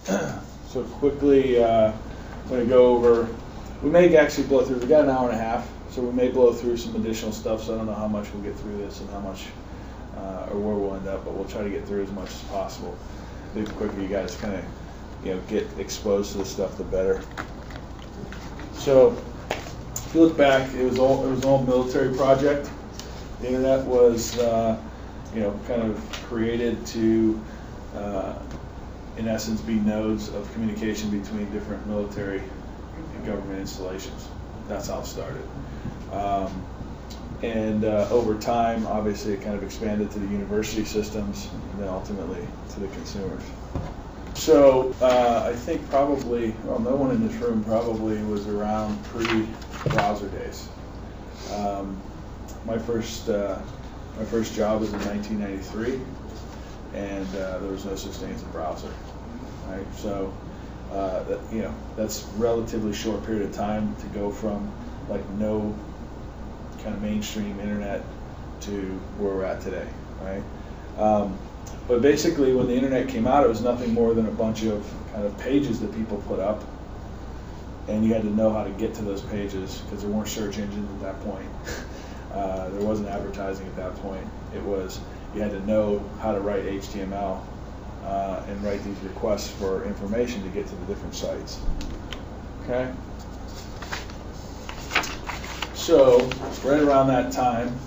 So quickly, I'm going to go over, we may actually blow through, we got an hour and a half, so we may blow through some additional stuff, so I don't know how much we'll get through this and how much, or where we'll end up, but we'll try to get through as much as possible. The quicker you guys kind of, get exposed to this stuff, the better. So, if you look back, it was an old military project. The internet was, kind of created to, in essence, be nodes of communication between different military and government installations. That's how it started. Over time, obviously, it kind of expanded to the university systems and then ultimately to the consumers. So I think probably, well, no one in this room probably was around pre-browser days. My first job was in 1993, and there was no such thing as a browser, right? So that's relatively short period of time to go from like no kind of mainstream internet to where we're at today, right? But basically, when the internet came out, it was nothing more than a bunch of kind of pages that people put up, and you had to know how to get to those pages because there weren't search engines at that point. There wasn't advertising at that point. It was, you had to know how to write HTML and write these requests for information to get to the different sites. Okay? So, right around that time,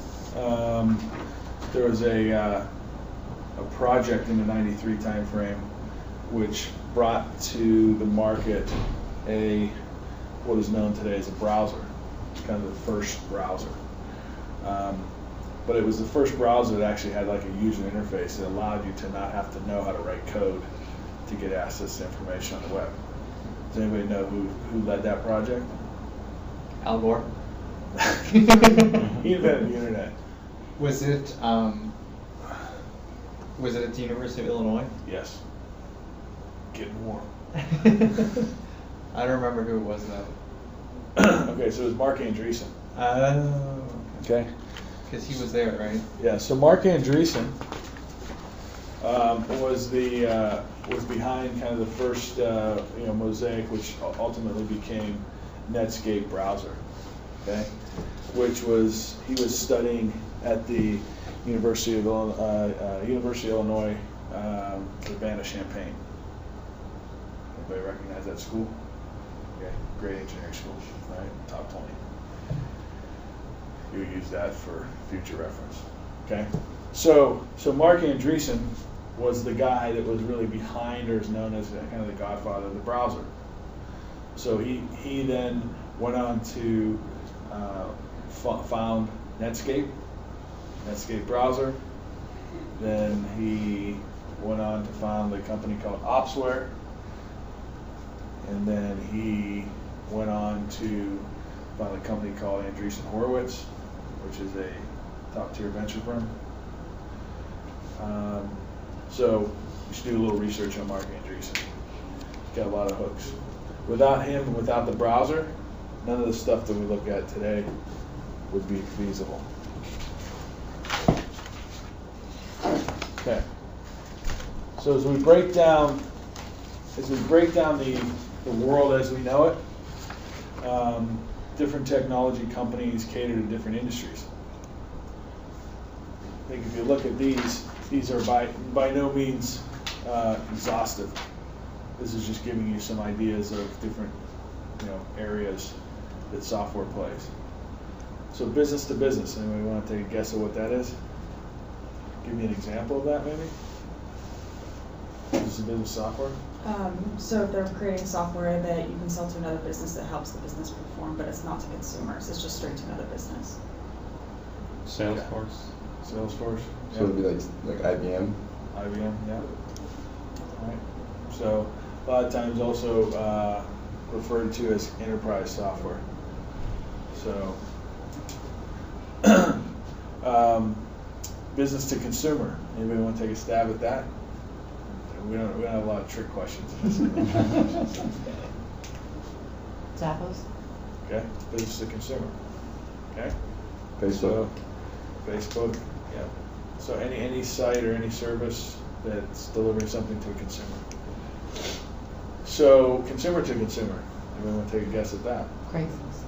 there was a project in the 93 timeframe which brought to the market what is known today as a browser. It's kind of the first browser. But it was the first browser that actually had like a user interface that allowed you to not have to know how to write code to get access to information on the web. Does anybody know who led that project? Al Gore. He invented the internet. Was it at the University of Illinois? Yes. Getting warm. I don't remember who it was though. Okay, so it was Mark Andreessen. Oh. Okay. Because he was there, right? Yeah. So Mark Andreessen was behind kind of the first Mosaic, which ultimately became Netscape browser. Okay, he was studying at the University of Illinois, Urbana-Champaign. Anybody recognize that school? Okay, great engineering school, right? Top 20. You use that for future reference. Okay, so Mark Andreessen was the guy that was really behind, or is known as kind of the godfather of the browser. So he then went on to found Netscape browser. Then he went on to found a company called Opsware, and then he went on to found a company called Andreessen Horowitz, which is a top-tier venture firm. So you should do a little research on Mark Andreessen. He's got a lot of hooks. Without him and without the browser, none of the stuff that we look at today would be feasible. Okay. So as we break down the world as we know it, different technology companies cater to different industries. I think if you look at these are by no means exhaustive. This is just giving you some ideas of different areas that software plays. So business to business, anybody want to take a guess at what that is? Give me an example of that maybe? Business to business software? So if they're creating software that you can sell to another business that helps the business perform, but it's not to consumers, it's just straight to another business. Salesforce. Salesforce. So it would be like IBM? IBM, yeah. All right. So a lot of times also referred to as enterprise software. So business to consumer. Anybody want to take a stab at that? We don't have a lot of trick questions in this. Zappos? Okay, business to consumer. Okay. Facebook. So, Facebook, yeah. So any site or any service that's delivering something to a consumer. So consumer to consumer. Anyone want to take a guess at that? Craigslist.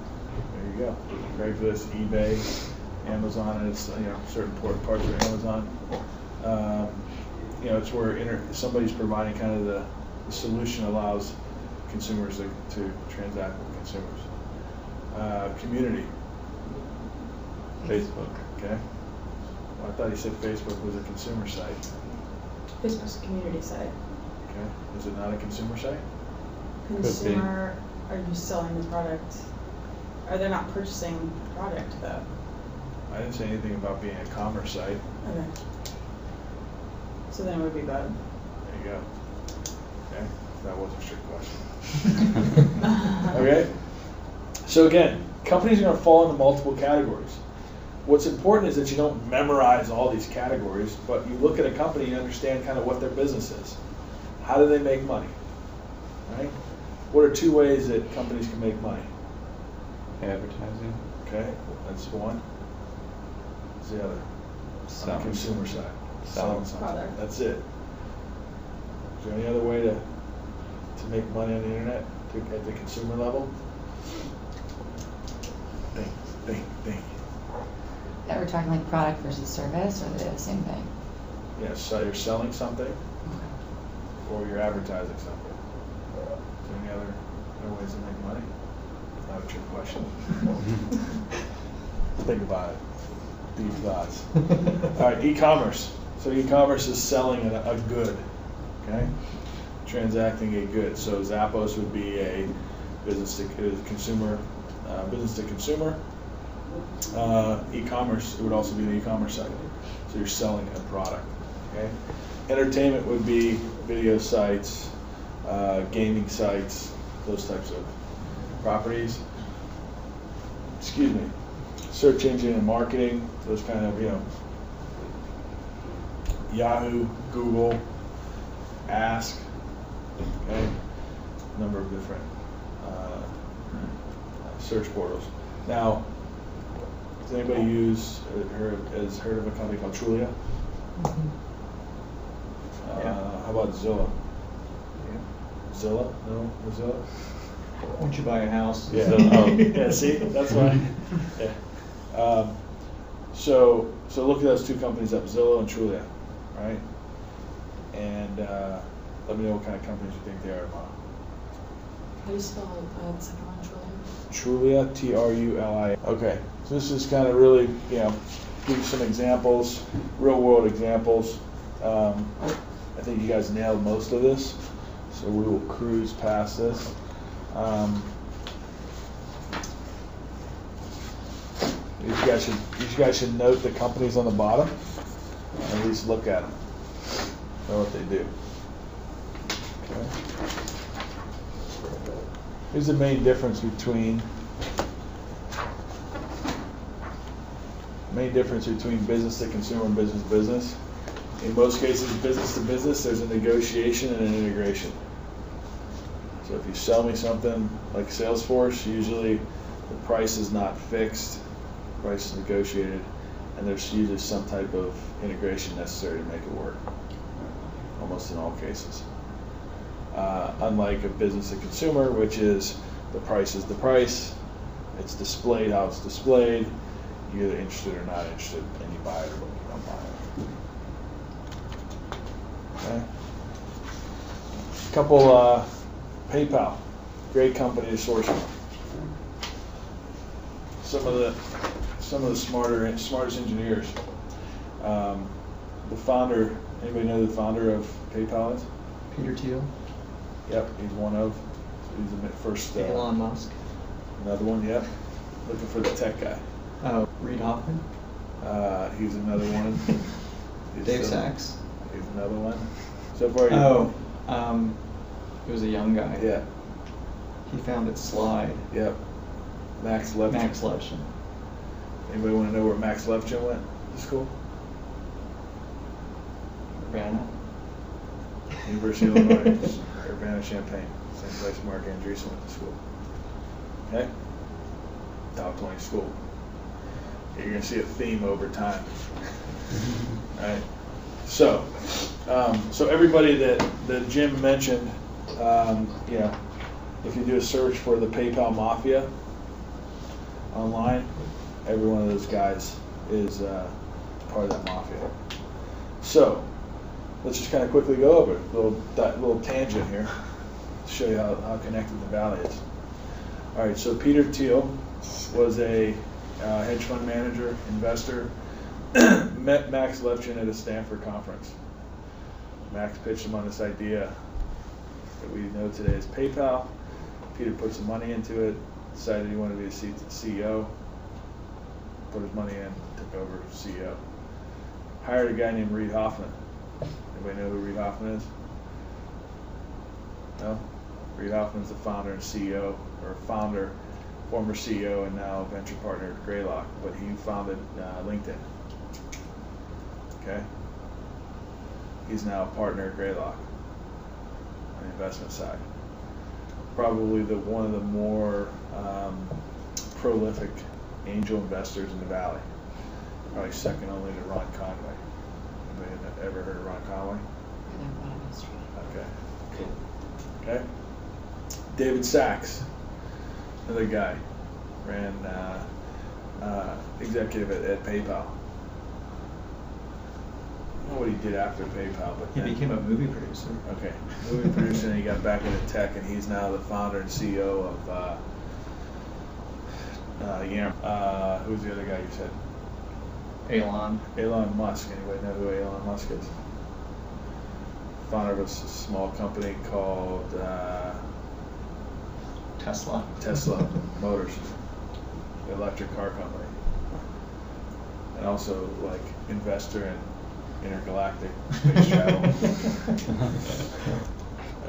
There you go. Craigslist, eBay, Amazon, and it's certain parts of Amazon. It's where somebody's providing kind of the solution allows consumers to transact with consumers. Community. Facebook. Okay. Well, I thought you said Facebook was a consumer site. Facebook's a community site. Okay. Is it not a consumer site? Consumer, are you selling the product? Are they not purchasing the product though? I didn't say anything about being a commerce site. Okay. So then it would be both. There you go. Okay. That was a trick question. Okay. So again, companies are going to fall into multiple categories. What's important is that you don't memorize all these categories, but you look at a company and understand kind of what their business is. How do they make money? Right? What are two ways that companies can make money? Advertising. Okay, that's one. What's the other? On the Selling. consumer side. Selling something. product. That's it. Is there any other way to make money on the internet at the consumer level? Think. That we're talking like product versus service, or they're the same thing? Yes, so you're selling something or you're advertising something. Is there any other ways to make money? Not a trick question. Think about it. Deep thoughts. All right, e-commerce. So e-commerce is selling a good, okay? Transacting a good. So Zappos would be a business to consumer. E-commerce, it would also be an e-commerce site. So you're selling a product. Okay. Entertainment would be video sites, gaming sites, those types of properties. Excuse me. Search engine and marketing, those kind of, Yahoo, Google, Ask, okay, number of different search portals. Now, does anybody has heard of a company called Trulia? How about Zillow? Zillow? No, Zillow? Once you buy a house. Yeah. Yeah. See, that's why. Yeah. So look at those two companies up, Zillow and Trulia, right? And let me know what kind of companies you think they are tomorrow. How do you spell the second one, Trulia, Trulia. Okay, so this is kind of really, give you some examples, real world examples. I think you guys nailed most of this, so we will cruise past this. You guys should note the companies on the bottom, and at least look at them, know what they do. Okay. Here's the main difference between business to consumer and business to business. In most cases, business to business, there's a negotiation and an integration. So if you sell me something like Salesforce, usually the price is not fixed, the price is negotiated, and there's usually some type of integration necessary to make it work, almost in all cases. Unlike a business to consumer, which is the price, it's displayed how it's displayed, you're either interested or not interested, and you buy it or you don't buy it. Okay. Couple, PayPal, great company to source from. Some of the smartest engineers. The founder, anybody know the founder of PayPal is? Peter Thiel. Yep, he's the first. Elon Musk. Another one, yep. Looking for the tech guy. Oh, Reid Hoffman. He's another one. Dave Sachs. He's another one. So far, it was a young guy. Yeah. He founded Slide. Yep. Max Levchin. Max Levchin. Anybody want to know where Max Levchin went to school? Urbana. University of Illinois, Urbana-Champaign, same place Mark Andreessen went to school. Okay? Top 20 school. You're going to see a theme over time. Right? So everybody that Jim mentioned You know, if you do a search for the PayPal Mafia online, every one of those guys is part of that mafia. So, let's just kind of quickly go over it. Little tangent here to show you how connected the Valley is. All right, so Peter Thiel was a hedge fund manager, investor, met Max Levchin at a Stanford conference. Max pitched him on this idea that we know today as PayPal. Peter put some money into it, decided he wanted to be a CEO, put his money in, took over CEO. Hired a guy named Reid Hoffman. Anybody know who Reid Hoffman is? No? Reid Hoffman's the founder and CEO, or former CEO and now venture partner at Greylock, but he founded LinkedIn. Okay? He's now a partner at Greylock on the investment side. Probably one of the more prolific angel investors in the Valley. Probably second only to Ron Conway. Anybody ever heard of Ron Conway? Okay, cool. Okay. David Sachs, another guy, ran executive at PayPal. I don't know what he did after PayPal, but He became a movie producer. Okay, movie producer, and he got back into tech, and he's now the founder and CEO of Yammer. Who's the other guy you said? Elon Musk. Anybody know who Elon Musk is? Founder of a small company called Tesla Motors, the electric car company, and also like investor in intergalactic space travel.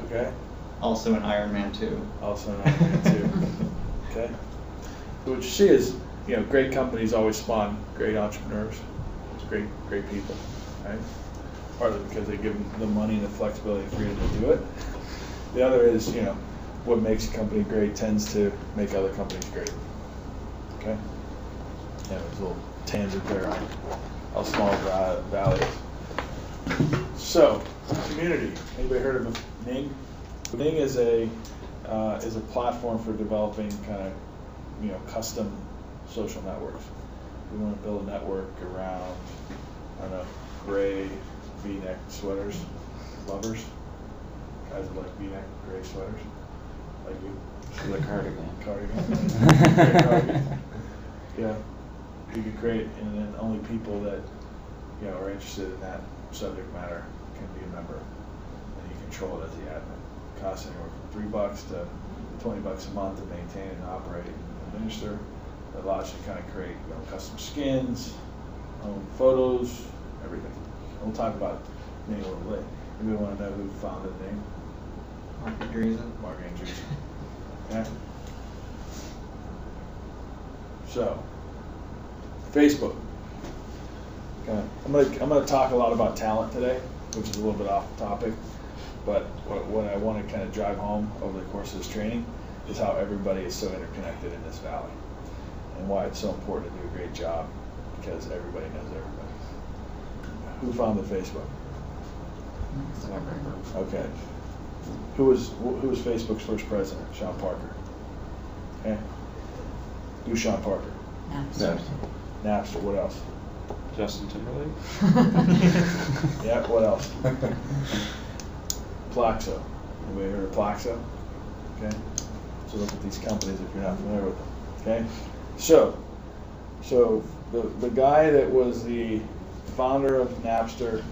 Okay. Also in Iron Man 2. Also in Iron Man 2. Okay. So what you see is, you know, great companies always spawn great entrepreneurs. It's great people, right? Partly because they give them the money and the flexibility and freedom to do it. The other is, you know, what makes a company great tends to make other companies great. Okay? Yeah, there's a little tangent there on how small Valley is. So, community. Anybody heard of Ning? Ning is a platform for developing kind of, you know, custom social networks. We want to build a network around, I don't know, gray V-neck sweaters, lovers, guys that like V-neck gray sweaters, like you. The cardigan. Cardigan. Yeah, you could create, and then only people that, you know, are interested in that subject matter can be a member, and you control it as the admin. It costs anywhere from $3 to $20 a month to maintain and operate and administer. It allows you to kind of create, you know, custom skins, photos, everything. We'll talk about Ning a little later. Anybody want to know who founded Ning? Mark Andreessen. Mark Andreessen. Okay. So, Facebook. Okay. I'm gonna talk a lot about talent today, which is a little bit off topic, but what I want to kind of drive home over the course of this training is how everybody is so interconnected in this valley, and why it's so important to do a great job, because everybody knows everybody. Who founded Facebook? Okay. Who was Facebook's first president? Sean Parker. Okay. Who's Sean Parker? Napster. Napster. What else? Justin Timberlake. Yeah. What else? Plaxo. Anybody heard of Plaxo? Okay. So look at these companies if you're not familiar with them. Okay. So the guy that was the founder of Napster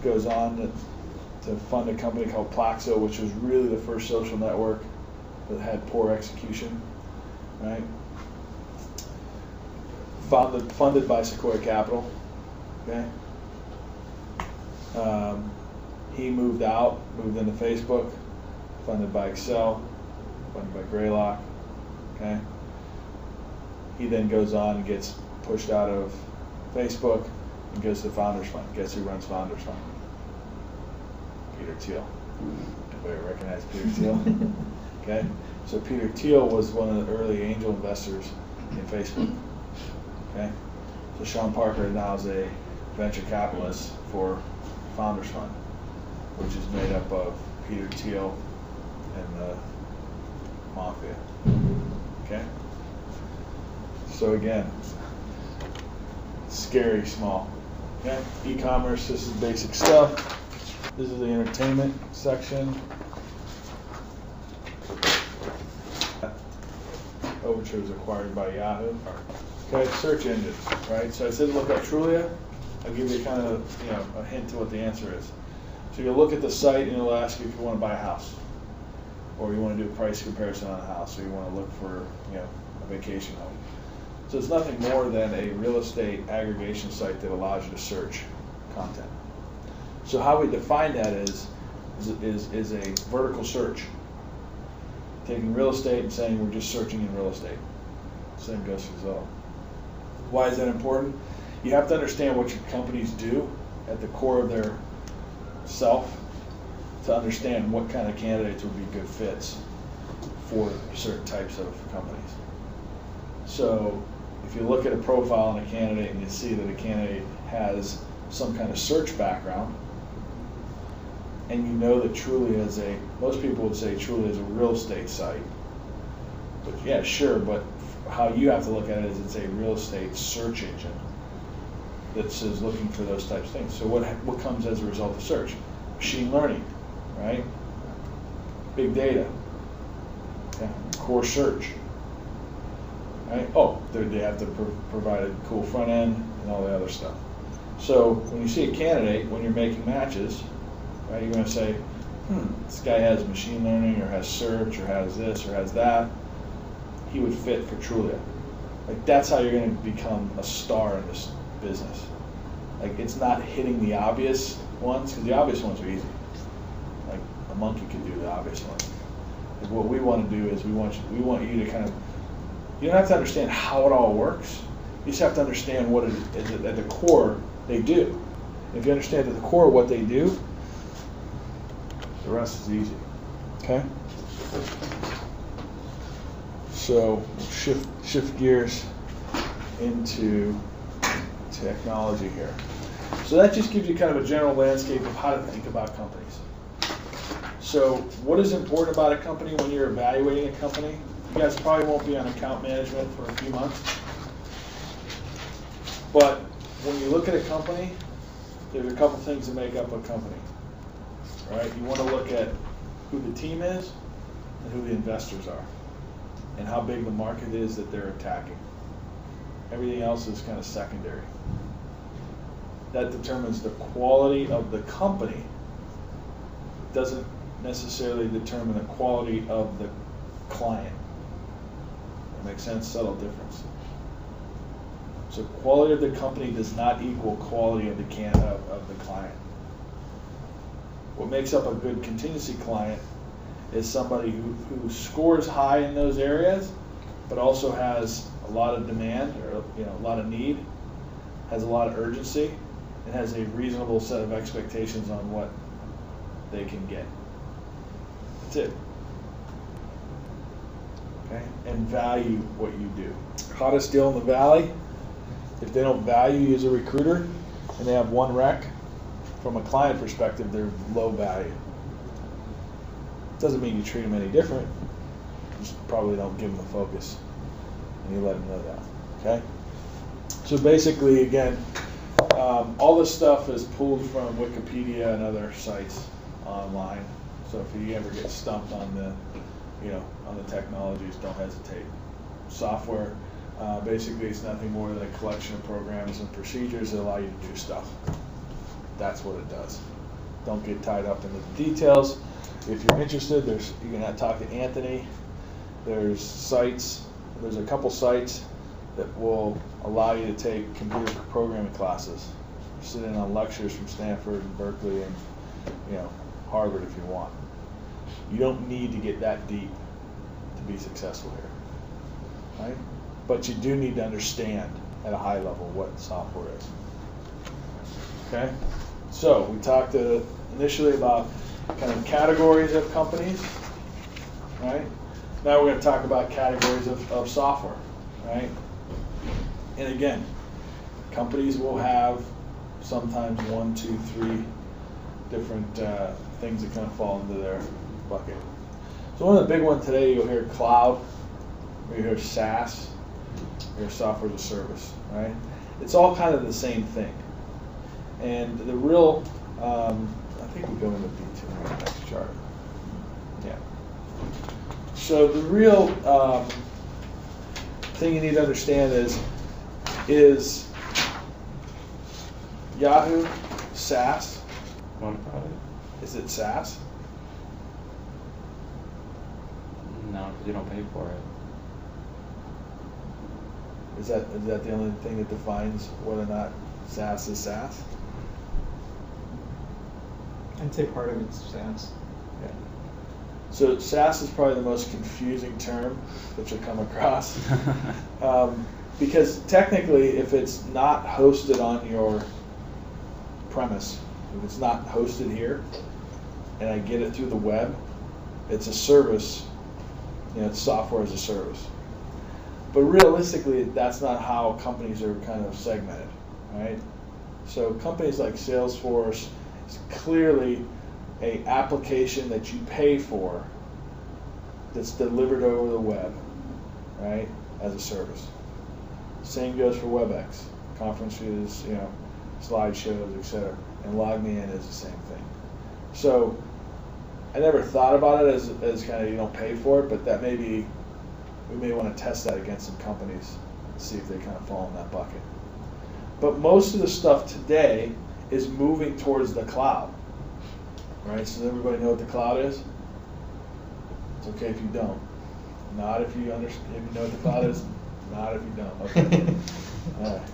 goes on to fund a company called Plaxo, which was really the first social network that had poor execution, right? Funded by Sequoia Capital, okay? He moved into Facebook, funded by Excel, funded by Greylock, okay? He then goes on and gets pushed out of Facebook and goes to Founders Fund. Guess who runs Founders Fund? Peter Thiel. Everybody recognize Peter Thiel? Okay, so Peter Thiel was one of the early angel investors in Facebook. Okay, so Sean Parker now is a venture capitalist for Founders Fund, which is made up of Peter Thiel, and the mafia. Okay? So again, scary small. Okay? E-commerce, this is basic stuff. This is the entertainment section. Overture was acquired by Yahoo. Okay, search engines, right? So I said look up Trulia. I'll give you kind of, a hint to what the answer is. So you'll look at the site and it'll ask you if you want to buy a house, or you want to do a price comparison on a house, or you want to look for, a vacation home. So it's nothing more than a real estate aggregation site that allows you to search content. So how we define that is a vertical search. Taking real estate and saying we're just searching in real estate. Same goes for Zillow. Why is that important? You have to understand what your companies do at the core of their self to understand what kind of candidates would be good fits for certain types of companies. So if you look at a profile on a candidate and you see that a candidate has some kind of search background, and you know that Trulia most people would say Trulia is a real estate site. But yeah, sure, but how you have to look at it is it's a real estate search engine that says looking for those types of things. So what comes as a result of search? Machine learning, right? Big data, okay. Core search, right? Oh, they have to provide a cool front end and all the other stuff. So when you see a candidate, when you're making matches, right, you're going to say, this guy has machine learning, or has search, or has this, or has that. He would fit for Trulia. Like, that's how you're going to become a star in this business. Like, it's not hitting the obvious ones, because the obvious ones are easy. Like, a monkey can do the obvious ones. Like, what we want to do is we want you to kind of, you don't have to understand how it all works. You just have to understand what it is at the core they do. If you understand at the core what they do, the rest is easy. Okay? So shift gears into technology here. So that just gives you kind of a general landscape of how to think about companies. So what is important about a company when you're evaluating a company? You guys probably won't be on account management for a few months. But when you look at a company, there's a couple things that make up a company. Right? You want to look at who the team is and who the investors are, and how big the market is that they're attacking. Everything else is kind of secondary. That determines the quality of the company. It doesn't necessarily determine the quality of the client. That makes sense? Subtle difference. So quality of the company does not equal quality of the client. What makes up a good contingency client is somebody who scores high in those areas, but also has a lot of demand, or a lot of need, has a lot of urgency, and has a reasonable set of expectations on what they can get. That's it. Okay? And value what you do. Hottest deal in the valley, if they don't value you as a recruiter and they have one rec, from a client perspective, they're low value. Doesn't mean you treat them any different. You just probably don't give them the focus, and you let them know that. Okay. So basically, again, all this stuff is pulled from Wikipedia and other sites online. So if you ever get stumped on the technologies, don't hesitate. Software, basically, it's nothing more than a collection of programs and procedures that allow you to do stuff. That's what it does. Don't get tied up into the details. If you're interested, you can talk to Anthony. There's a couple sites that will allow you to take computer programming classes. Sit in on lectures from Stanford and Berkeley and Harvard if you want. You don't need to get that deep to be successful here, right? But you do need to understand at a high level what software is. Okay? So we talked initially about kind of categories of companies, right? Now we're going to talk about categories of software, right? And again, companies will have sometimes 1, 2, 3 different things that kind of fall into their bucket. So one of the big ones today, you'll hear cloud, or you hear SaaS, or your software as a service, right? It's all kind of the same thing. And the real, I think we go into detail on the next chart. Yeah. So the real thing you need to understand is Yahoo SaaS? What about it? Is it SaaS? No, because you don't pay for it. Is that the only thing that defines whether or not SaaS is SaaS? I'd say part of it's SaaS. Yeah. So SaaS is probably the most confusing term that you'll come across. Because technically, if it's not hosted on your premise, if it's not hosted here, and I get it through the web, it's a service, it's software as a service. But realistically, that's not how companies are kind of segmented, right? So companies like Salesforce is clearly an application that you pay for that's delivered over the web, right, as a service. Same goes for WebEx, conferences, slideshows, etc. And LogMeIn is the same thing. So I never thought about it as kind of you don't pay for it, but that we may want to test that against some companies and see if they kind of fall in that bucket. But most of the stuff today is moving towards the cloud, right? So does everybody know what the cloud is? It's okay if you don't. Not if you understand. If you know what the cloud is. Not if you don't. Okay. All right.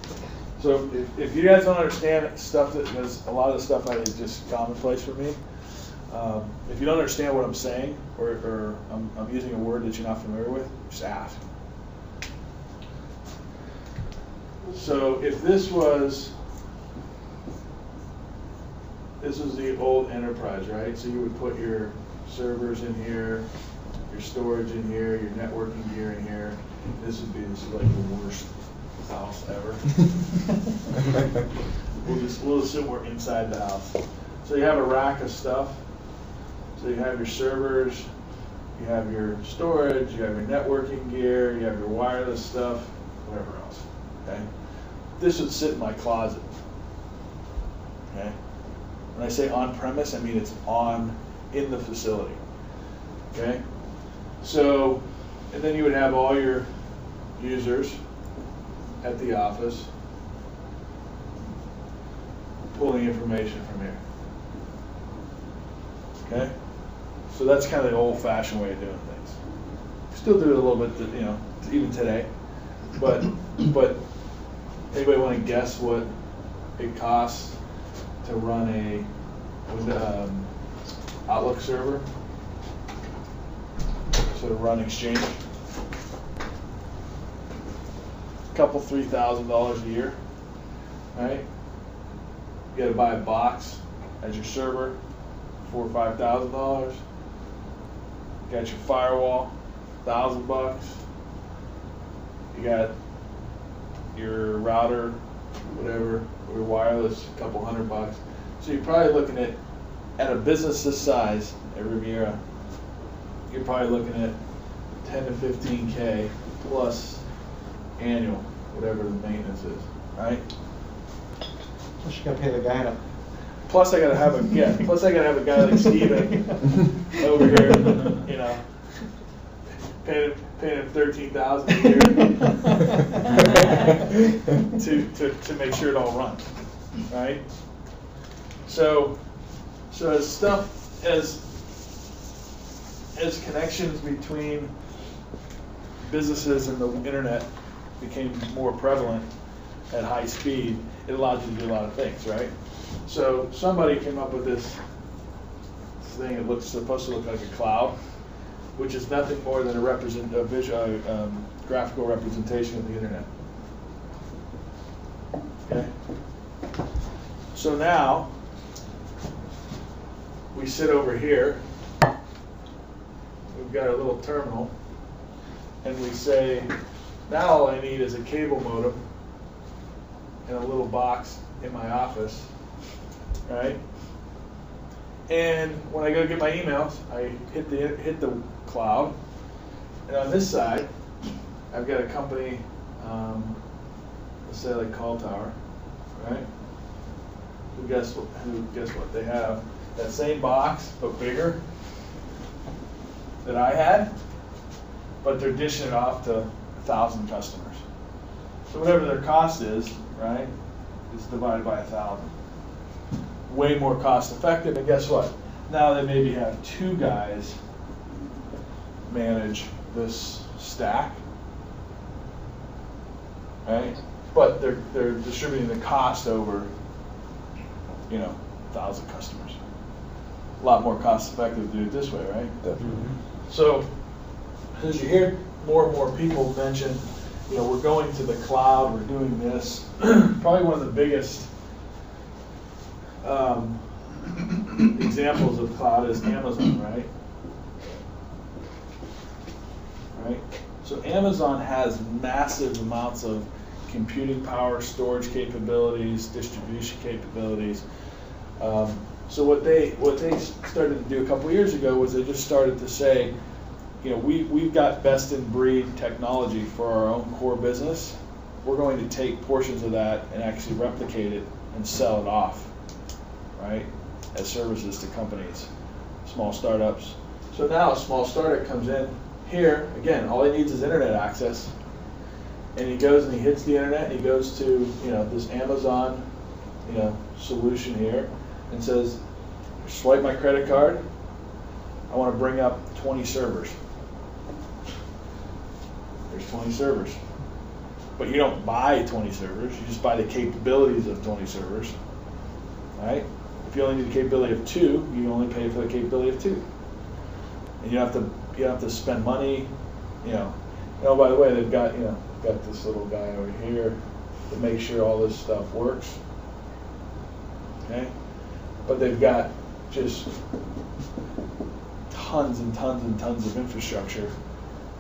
So if you guys don't understand stuff, because a lot of the stuff is just commonplace for me. If you don't understand what I'm saying, or I'm using a word that you're not familiar with, just ask. So if this was the old enterprise, right? So you would put your servers in here, your storage in here, your networking gear in here. This is like the worst house ever. We'll assume we're inside the house. So you have a rack of stuff. So you have your servers, you have your storage, you have your networking gear, you have your wireless stuff, whatever else. Okay. This would sit in my closet. Okay. When I say on premise, I mean it's in the facility. Okay. So, and then you would have all your users at the office pulling information from here. Okay? So that's kind of the old-fashioned way of doing things. Still do it a little bit, even today. But anybody want to guess what it costs to run a Outlook server? So to run Exchange? Couple $3,000 a year, right? You got to buy a box as your server, $4,000 or $5,000. You got your firewall, $1,000. You got your router, whatever, or your wireless, a couple $100. So you're probably looking at a business this size at Riviera, you're probably looking at 10 to 15K plus annual, whatever the maintenance is, right? Plus you gotta pay the guy to. Plus I gotta have a guy like Steven over here, paying him $13,000 a year to make sure it all runs, right? So as connections between businesses and the internet became more prevalent at high speed, it allowed you to do a lot of things, right? So somebody came up with this thing that supposed to look like a cloud, which is nothing more than a graphical representation of the internet. Okay. So now we sit over here. We've got a little terminal, and we say, now all I need is a cable modem and a little box in my office, right? And when I go get my emails, I hit the cloud. And on this side, I've got a company, let's say like Call Tower, right? Who guess what? They have that same box, but bigger, that I had, but they're dishing it off to 1,000 customers. So whatever their cost is, right, is divided by 1,000. Way more cost effective, and guess what? Now they maybe have 2 guys manage this stack, right? But they're distributing the cost over, 1,000 customers. A lot more cost effective to do it this way, right? Definitely. So as you hear more and more people mention, we're going to the cloud, we're doing this. Probably one of the biggest examples of cloud is Amazon, right? Right? So Amazon has massive amounts of computing power, storage capabilities, distribution capabilities. So what they started to do a couple years ago was they just started to say, we've got best in breed technology for our own core business. We're going to take portions of that and actually replicate it and sell it off, right, as services to companies, small startups. So now a small startup comes in here, again, all he needs is internet access, and he goes and he hits the internet and he goes to this Amazon solution here and says, swipe my credit card, I want to bring up 20 servers. There's 20 servers. But you don't buy 20 servers, you just buy the capabilities of 20 servers, right? If you only need the capability of 2, you only pay for the capability of 2. And you don't have to spend money, by the way, they've got this little guy over here to make sure all this stuff works. Okay? But they've got just tons and tons and tons of infrastructure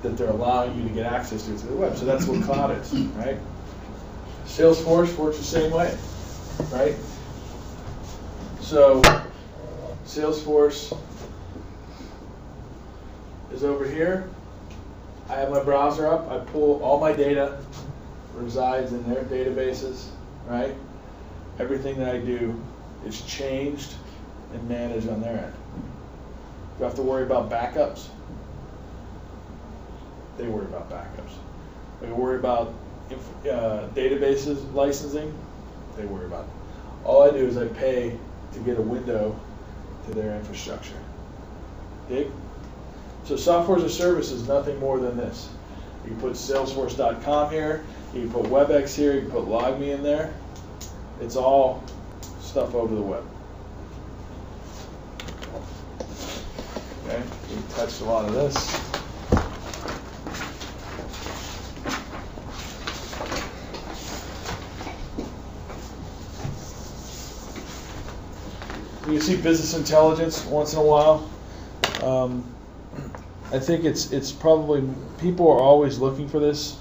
that they're allowing you to get access to through the web. So that's what cloud is, right? Salesforce works the same way, right? So Salesforce is over here. I have my browser up. I pull all my data, resides in their databases, right? Everything that I do is changed and managed on their end. Do I have to worry about backups? They worry about backups. They worry about databases licensing? They worry about it. All I do is I pay to get a window to their infrastructure. Dig? So software as a service is nothing more than this. You can put Salesforce.com here, you can put WebEx here, you can put LogMe in there. It's all stuff over the web. Okay, we touched a lot of this. You see business intelligence once in a while. I think it's probably, people are always looking for this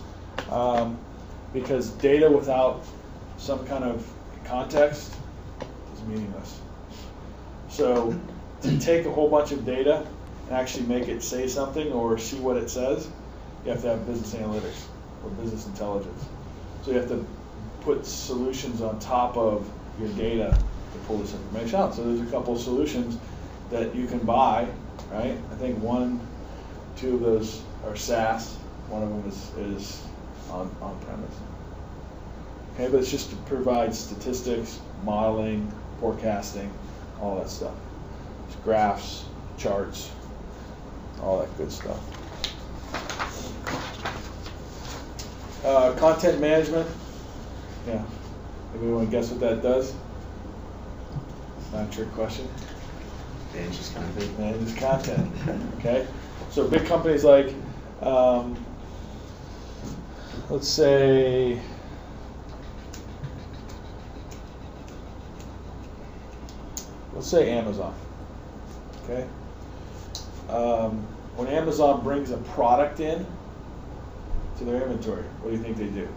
because data without some kind of context is meaningless. So to take a whole bunch of data and actually make it say something or see what it says, you have to have business analytics or business intelligence. So you have to put solutions on top of your data to pull this information out. So there's a couple of solutions that you can buy, right? I think 2 of those are SaaS. One of them is on-premise. Okay, but it's just to provide statistics, modeling, forecasting, all that stuff. It's graphs, charts, all that good stuff. Content management. Yeah. Anybody want to guess what that does? Not a trick question. Manages content. Manages content. Okay. So big companies like, let's say, Amazon. Okay. When Amazon brings a product in to their inventory, what do you think they do?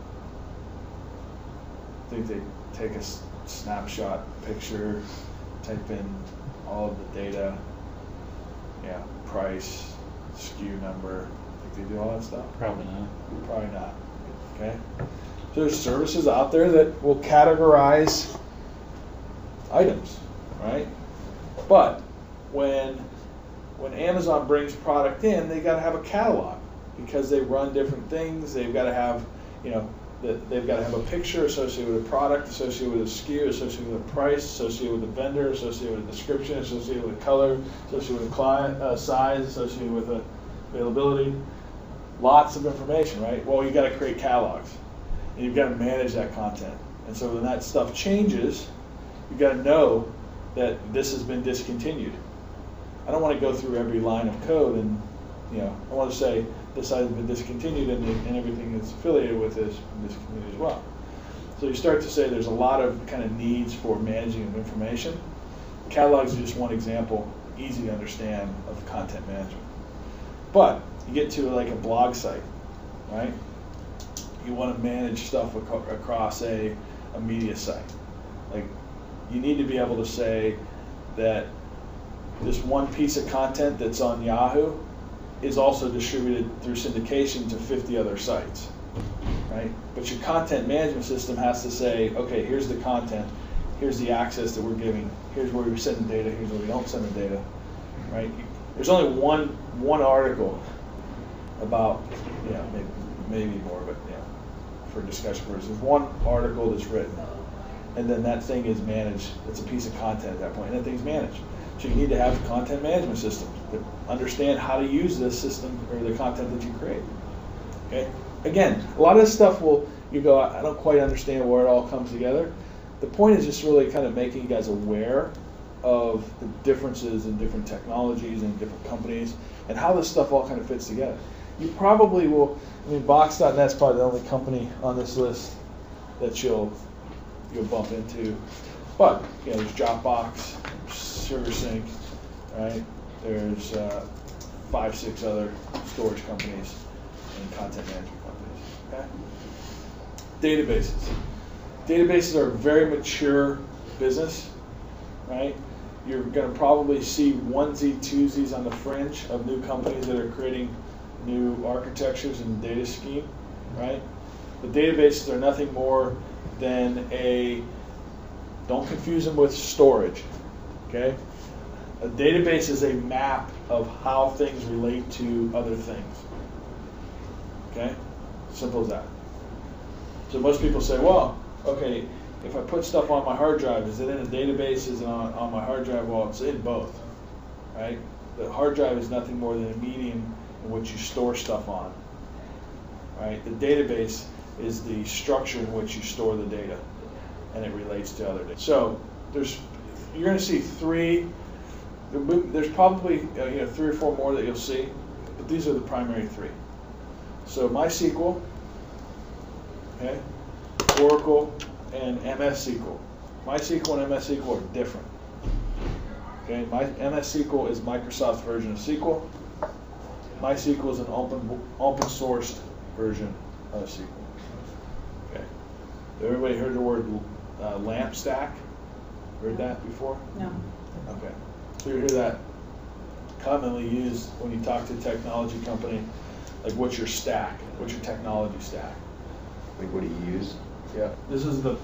I think they take a snapshot picture, type in all of the data, price, SKU number. Think they do all that stuff? Probably not. Probably not. Okay. So there's services out there that will categorize items, right? But when Amazon brings product in, they got to have a catalog because they run different things. They've got to have, they've got to have a picture associated with a product, associated with a SKU, associated with a price, associated with a vendor, associated with a description, associated with a color, associated with a client size, associated with a availability. Lots of information, right? Well, you got to create catalogs, and you've got to manage that content. And so when that stuff changes, you've got to know that this has been discontinued. I don't want to go through every line of code and, I want to say this item has been discontinued and everything that's affiliated with it has been discontinued as well. So you start to say there's a lot of kind of needs for managing of information. Catalogs are just one example, easy to understand, of content management. But you get to like a blog site, right? You want to manage stuff across a media site. Like, you need to be able to say that this one piece of content that's on Yahoo is also distributed through syndication to 50 other sites, right? But your content management system has to say, okay, here's the content, here's the access that we're giving, here's where we send the data, here's where we don't send the data, right? There's only one article about, maybe more, but for discussion purposes, there's one article that's written, and then that thing is managed. It's a piece of content at that point, and that thing's managed. So you need to have a content management system that understand how to use this system or the content that you create. Okay. Again, a lot of this stuff you go, I don't quite understand where it all comes together. The point is just really kind of making you guys aware of the differences in different technologies and different companies and how this stuff all kind of fits together. You probably will, Box.net's probably the only company on this list that you'll bump into. But, there's Dropbox, ServerSync, right? There's 5-6 other storage companies and content management companies, okay? Databases. Databases are a very mature business, right? You're going to probably see onesie, twosies on the fringe of new companies that are creating new architectures and data scheme, right? But databases are nothing more than don't confuse them with storage, okay? A database is a map of how things relate to other things, okay? Simple as that. So most people say, well, okay, if I put stuff on my hard drive, is it in a database? Is it on my hard drive? Well, it's in both, right? The hard drive is nothing more than a medium in which you store stuff on, right? The database is the structure in which you store the data, and it relates to other data. So you're going to see there's probably 3 or 4 more that you'll see, but these are the primary 3. So MySQL, okay, Oracle, and MS SQL. MySQL and MS SQL are different. Okay, MS SQL is Microsoft's version of SQL. MySQL is an open source version of SQL. Okay. Everybody heard the word LAMP stack? Heard that before? No. Okay. So you hear that commonly used when you talk to a technology company, like what's your stack? What's your technology stack? Like, what do you use? Yeah. This is the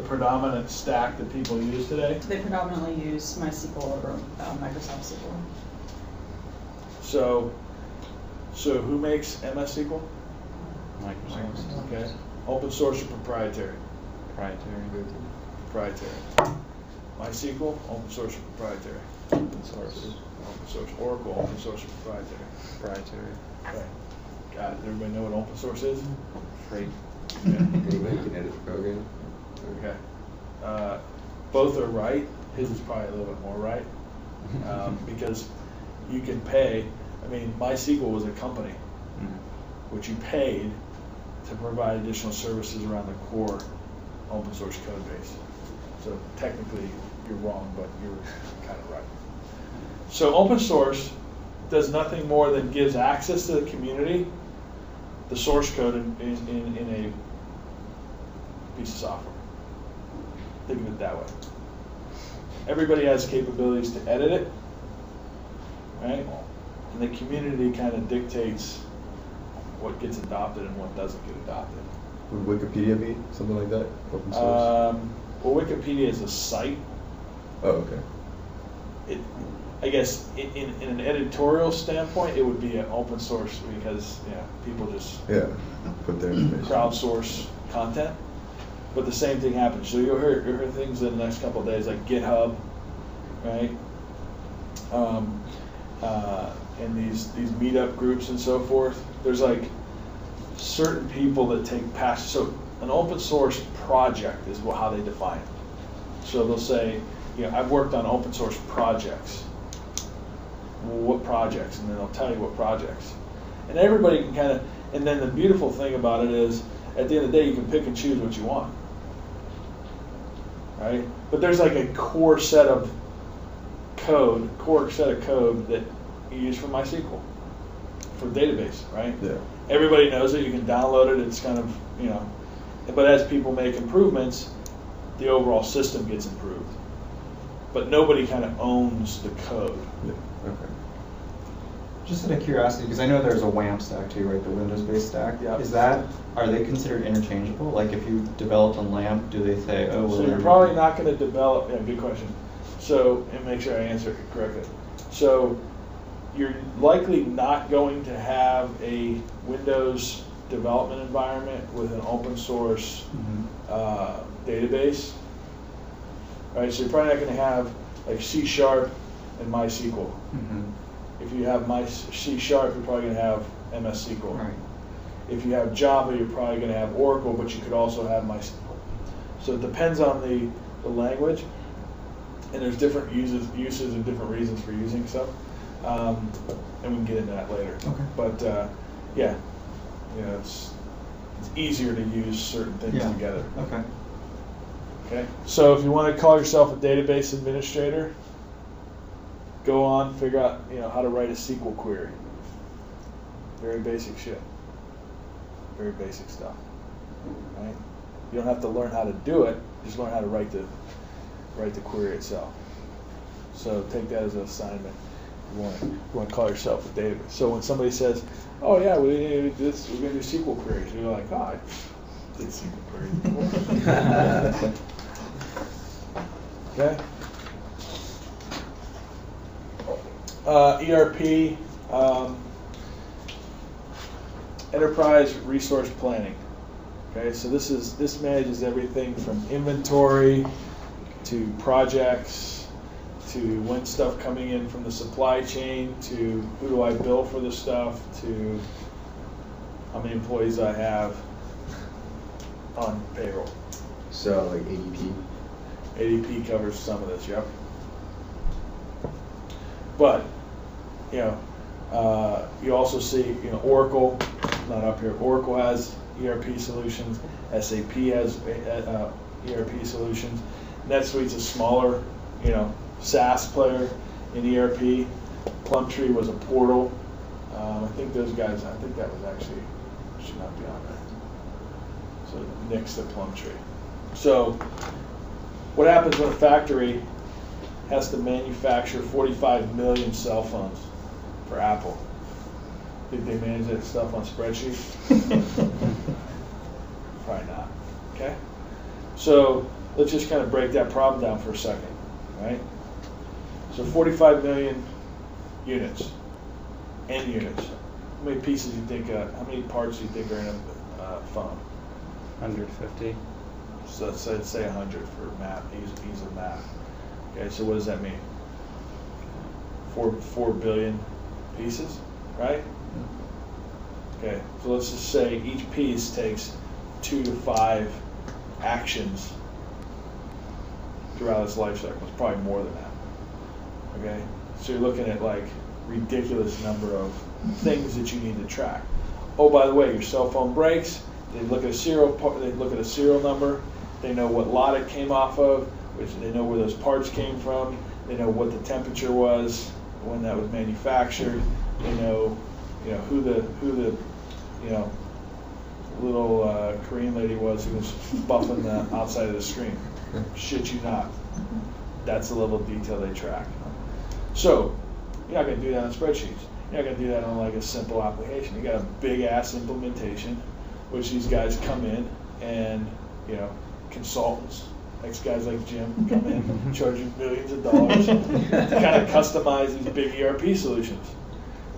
predominant stack that people use today. They predominantly use MySQL or Microsoft SQL. So who makes MS SQL? Microsoft. Okay. Open source or proprietary? Proprietary. MySQL, open source or proprietary? Open source. Open source. Oracle, open source or proprietary? Proprietary. Okay. Got it. Everybody know what open source is? Free. Okay. Anybody can edit the program? Okay. Both are right. His is probably a little bit more right. Because you can pay, MySQL was a company, which you paid to provide additional services around the core open source code base. So technically you're wrong, but you're kind of right. So open source does nothing more than gives access to the community, the source code in a piece of software. Think of it that way. Everybody has capabilities to edit it, right? And the community kind of dictates what gets adopted and what doesn't get adopted. Would Wikipedia be something like that? Open source? Well, Wikipedia is a site. Oh, okay. I guess in an editorial standpoint, it would be an open source because people just Yeah, put their information. crowdsource content. But the same thing happens. So you'll hear things in the next couple of days like GitHub, right? And these meetup groups and so forth. There's like certain people that take past. So an open source project is how they define it. So they'll say, I've worked on open source projects. Well, what projects? And then they'll tell you what projects. And everybody can kind of, and then the beautiful thing about it is, at the end of the day, you can pick and choose what you want. Right? But there's like a core set of code that you use for MySQL, for database, right? Yeah. Everybody knows it, you can download it, it's kind of, but as people make improvements, the overall system gets improved. But nobody kind of owns the code. Yeah. Okay. Just out of curiosity, because I know there's a WAMP stack too, right? The Windows-based stack. Yeah. Are they considered interchangeable? Like if you developed on LAMP, do they say, oh, well, So you're probably not going to develop, good question. So, and make sure I answer it correctly. So you're likely not going to have a Windows development environment with an open source database, right? So you're probably not going to have like C# and MySQL. If you have C#, you're probably going to have MS SQL. Right. If you have Java, you're probably going to have Oracle, but you could also have MySQL. So it depends on the language, and there's different uses and different reasons for using stuff, and we can get into that later. Okay. But it's easier to use certain things together. Okay. Okay. So if you want to call yourself a database administrator, go on, figure out how to write a SQL query. Very basic shit. Very basic stuff. Right? You don't have to learn how to do it. Just learn how to write the query itself. So take that as an assignment. You want to call yourself a database. So when somebody says, "Oh yeah, we're going to do SQL queries," you're like, "Oh, I did SQL queries before." Okay. ERP, enterprise resource planning. Okay, so this manages everything from inventory to projects to when stuff coming in from the supply chain to who do I bill for the stuff to how many employees I have on payroll. So like ADP. ADP covers some of this, yep. But you also see Oracle, not up here. Oracle has ERP solutions. SAP has ERP solutions. NetSuite's a smaller, SaaS player in ERP. Plumtree was a portal. I think those guys. I think that was actually should not be on there. So next to Plumtree. So what happens when a factory has to manufacture 45 million cell phones for Apple? Did they manage that stuff on spreadsheets? Probably not. Okay? So let's just kind of break that problem down for a second, right? So 45 million units, end units. How many pieces you think? How many parts do you think are in a phone? 150. So let's say 100 for math, ease of math. Okay, so what does that mean? 4 billion pieces, right? Okay, so let's just say each piece takes 2 to 5 actions throughout its life cycle. It's probably more than that. Okay, so you're looking at like ridiculous number of things that you need to track. Oh, by the way, your cell phone breaks. They look at a serial number. They know what lot it came off of, which they know where those parts came from. They know what the temperature was when that was manufactured. They know, who the little Korean lady was who was buffing the outside of the screen. Shit you not. That's the level of detail they track. So you're not going to do that on spreadsheets. You're not gonna do that on like a simple application. You got a big ass implementation, which these guys come in and, you know, consultants, guys like Jim come in, charging millions of dollars to kind of customize these big ERP solutions.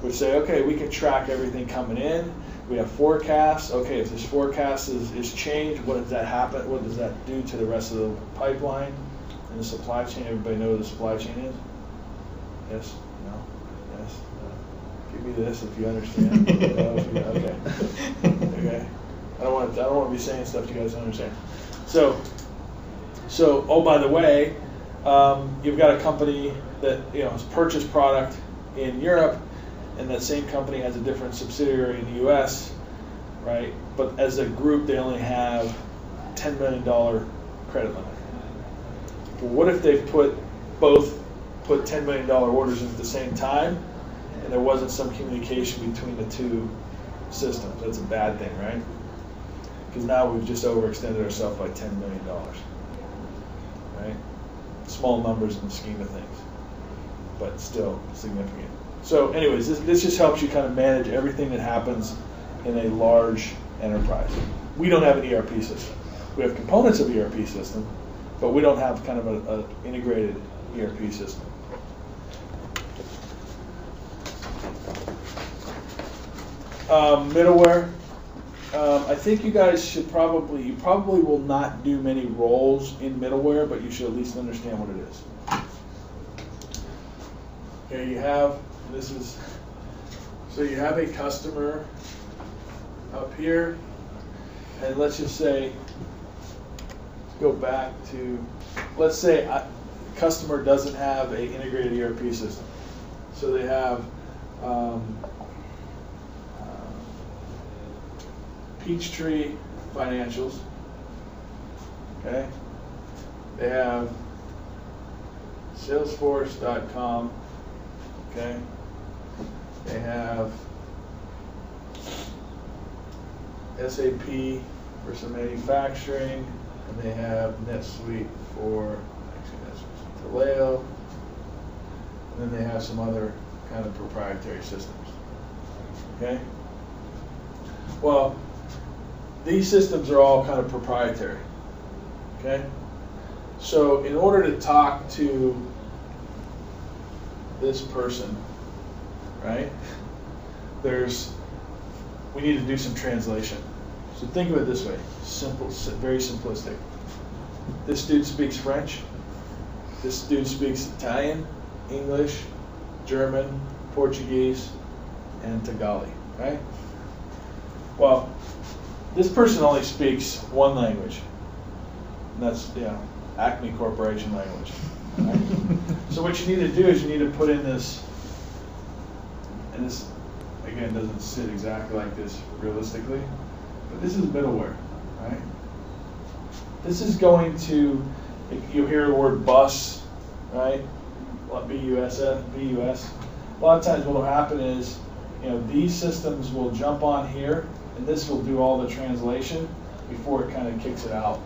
We say, okay, we can track everything coming in. We have forecasts. Okay, if this forecast is changed, what does that happen? What does that do to the rest of the pipeline and the supply chain? Everybody know what the supply chain is? Yes? No? Yes? Give me this if you understand. Okay. Okay. I don't want to be saying stuff you guys don't understand. So, oh, by the way, you've got a company that, you know, has purchased product in Europe, and that same company has a different subsidiary in the U.S., right? But as a group, they only have $10 million credit limit. Well, what if they put $10 million orders in at the same time, and there wasn't some communication between the two systems? That's a bad thing, right? Because now we've just overextended ourselves by $10 million, right? Small numbers in the scheme of things, but still significant. So anyways, this just helps you kind of manage everything that happens in a large enterprise. We don't have an ERP system. We have components of ERP system, but we don't have kind of an integrated ERP system. Middleware. I think you guys should you probably will not do many roles in middleware, but you should at least understand what it is. Okay, you have so you have a customer up here, and let's just say, go back to, let's say a customer doesn't have an integrated ERP system. So they have Peachtree Financials, okay? They have Salesforce.com, okay? They have SAP for some manufacturing, and they have NetSuite for Taleo, and then they have some other kind of proprietary systems, okay? Well, these systems are all kind of proprietary, okay? So in order to talk to this person, right, we need to do some translation. So think of it this way, simple, very simplistic. This dude speaks French. This dude speaks Italian, English, German, Portuguese, and Tagalog, right? Well, this person only speaks one language, and that's, you know, Acme Corporation language. Right? So what you need to do is you need to put in this, and this, again, doesn't sit exactly like this realistically, but this is middleware, right? This is going to, you'll hear the word bus, right? B-U-S. A lot of times what will happen is, you know, these systems will jump on here, and this will do all the translation before it kind of kicks it out.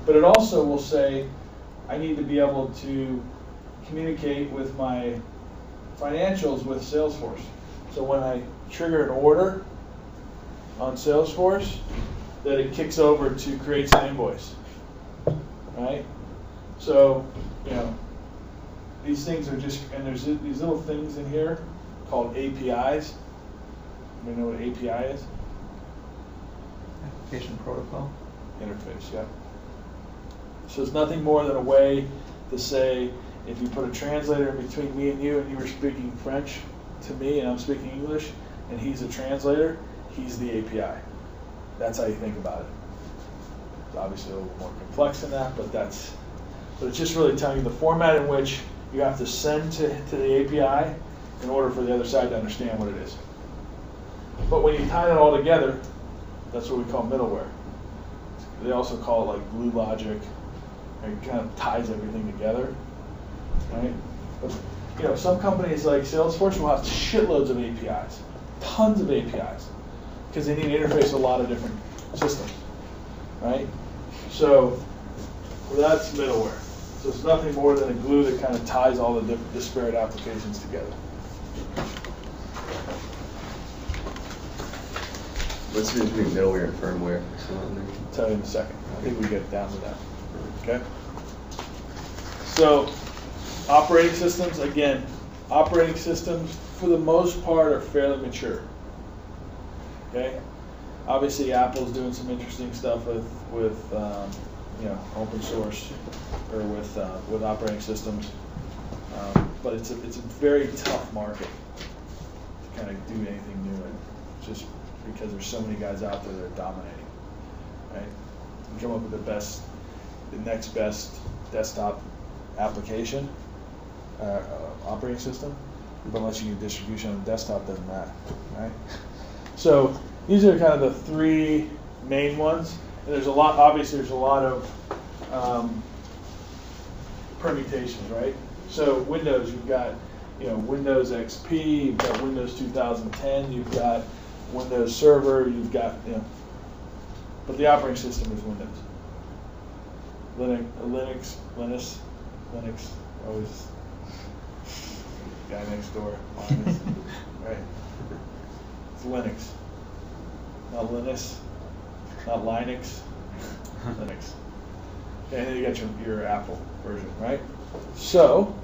But it also will say, I need to be able to communicate with my financials with Salesforce. So when I trigger an order on Salesforce, that it kicks over to creates an invoice, right? So, you know, these things are just, and there's these little things in here called APIs. You know what an API is? Application protocol. Interface, yeah. So it's nothing more than a way to say, if you put a translator in between me and you were speaking French to me and I'm speaking English, and he's a translator, he's the API. That's how you think about it. It's obviously a little more complex than that, but it's just really telling you the format in which you have to send to the API in order for the other side to understand what it is. But when you tie that all together, that's what we call middleware. They also call it like glue logic. It kind of ties everything together, right? But, you know, some companies like Salesforce will have shitloads of APIs, tons of APIs, because they need to interface a lot of different systems, right? So that's middleware. So it's nothing more than a glue that kind of ties all the different disparate applications together. What's the difference between middleware and firmware? So, I'll tell you in a second. I think we get down to that. Okay? So, operating systems, again, operating systems for the most part are fairly mature. Okay? Obviously, Apple's doing some interesting stuff with open source or with operating systems, but it's a very tough market to kind of do anything new in, just because there's so many guys out there that are dominating. Right? You come up with the next best desktop application, operating system, but unless you get distribution on the desktop, doesn't matter. Right? So these are kind of the three main ones. And there's a lot, obviously there's a lot of permutations, right? So Windows, you've got, Windows XP, you've got Windows 2010, you've got Windows Server, you've got, but the operating system is Windows. Linux, always guy next door, Linus, right? It's Linux, not Linus. Not Linux, Linux. Okay, and then you got your Apple version, right? So,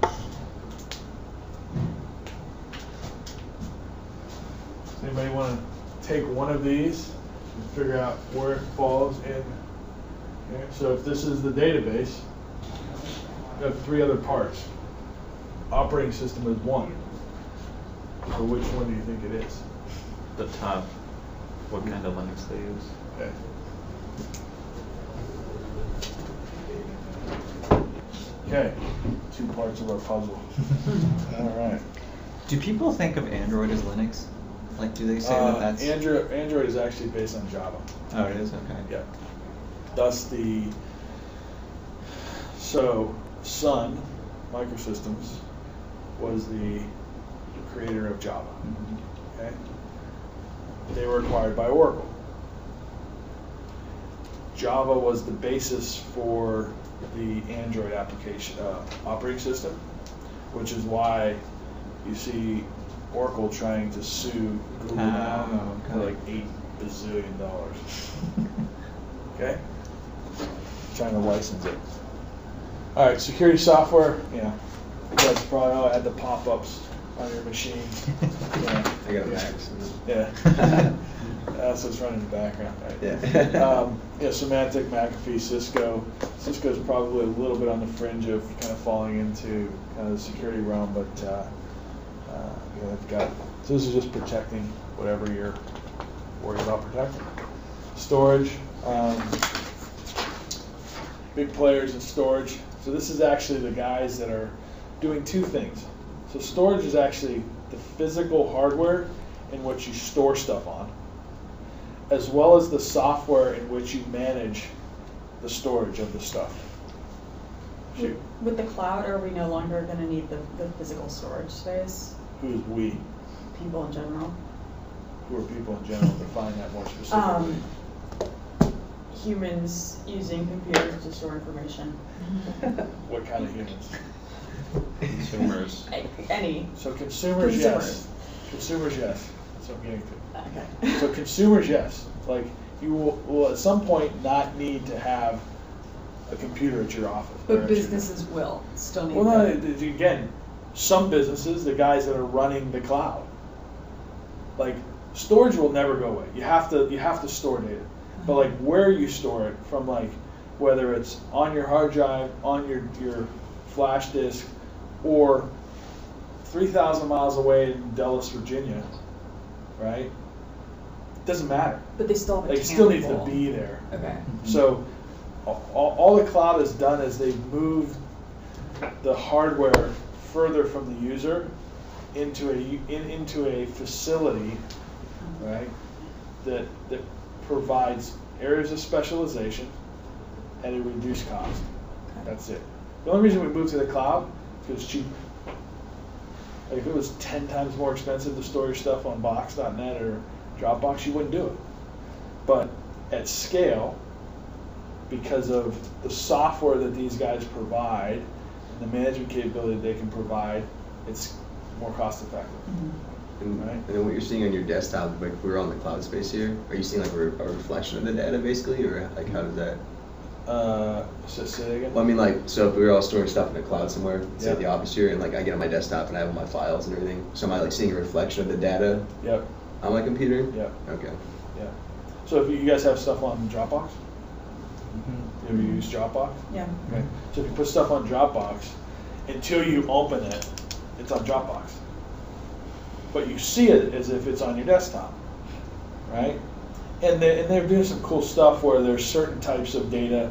does anybody want to take one of these and figure out where it falls in? Okay, so if this is the database, you have three other parts. Operating system is one. So which one do you think it is? The top, what kind of Linux they use. Okay. Okay, two parts of our puzzle. All right. Do people think of Android as Linux? Like, do they say that that's... Android is actually based on Java. Oh, it is? Okay. Yeah. Thus so Sun Microsystems was the creator of Java. Mm-hmm. Okay. They were acquired by Oracle. Java was the basis for the Android application operating system, which is why you see Oracle trying to sue Google now for like $8 bazillion. Okay, trying to license it. All right, security software. You guys probably all had the pop-ups on your machine. Yeah. I got a Mac. Yeah. That's what's running in the background, right? Yeah. Symantec, McAfee, Cisco. Cisco's probably a little bit on the fringe of kind of falling into kind of the security realm, but they've got. So this is just protecting whatever you're worried about protecting. Storage. Big players in storage. So this is actually the guys that are doing two things. So storage is actually the physical hardware in which you store stuff on, as well as the software in which you manage the storage of the stuff. Shoot. With the cloud, are we no longer going to need the physical storage space? Who's we? People in general. Who are people in general? Define that more specifically. Humans using computers to store information. What kind of humans? Consumers. Any. So consumers, yes. Consumers, yes. That's what I'm getting to. Okay. So consumers, yes. Like you will at some point not need to have a computer at your office. But businesses will still need. Well, no, again, some businesses, the guys that are running the cloud, like storage will never go away. You have to store data, but like where you store it from, like whether it's on your hard drive, on your flash disk, or 3,000 miles away in Dulles, Virginia, right? It doesn't matter. But they still have a Like, it still needs to be there. Okay. So all the cloud has done is they've moved the hardware further from the user into a facility, right? That provides areas of specialization at a reduced cost. That's it. The only reason we moved to the cloud is because it's cheaper. Like if it was 10 times more expensive to store your stuff on Box.net or Dropbox, you wouldn't do it. But at scale, because of the software that these guys provide and the management capability they can provide, it's more cost effective. Mm-hmm. And, Right. and then what you're seeing on your desktop, like we're on the cloud space here, are you seeing like a reflection of the data basically, or like how does that? Say that again? Well, I mean, like, so if we were all storing stuff in the cloud somewhere, say Yeah. at the office here, and like I get on my desktop and I have all my files and everything, so am I like seeing a reflection of the data Yep, on my computer? yep, Okay. yeah. So if you guys have stuff on Dropbox, Mhm. have you used Dropbox? Yeah. Okay. So if you put stuff on Dropbox, until you open it, it's on Dropbox. But you see it as if it's on your desktop, right? And they're doing some cool stuff where there's certain types of data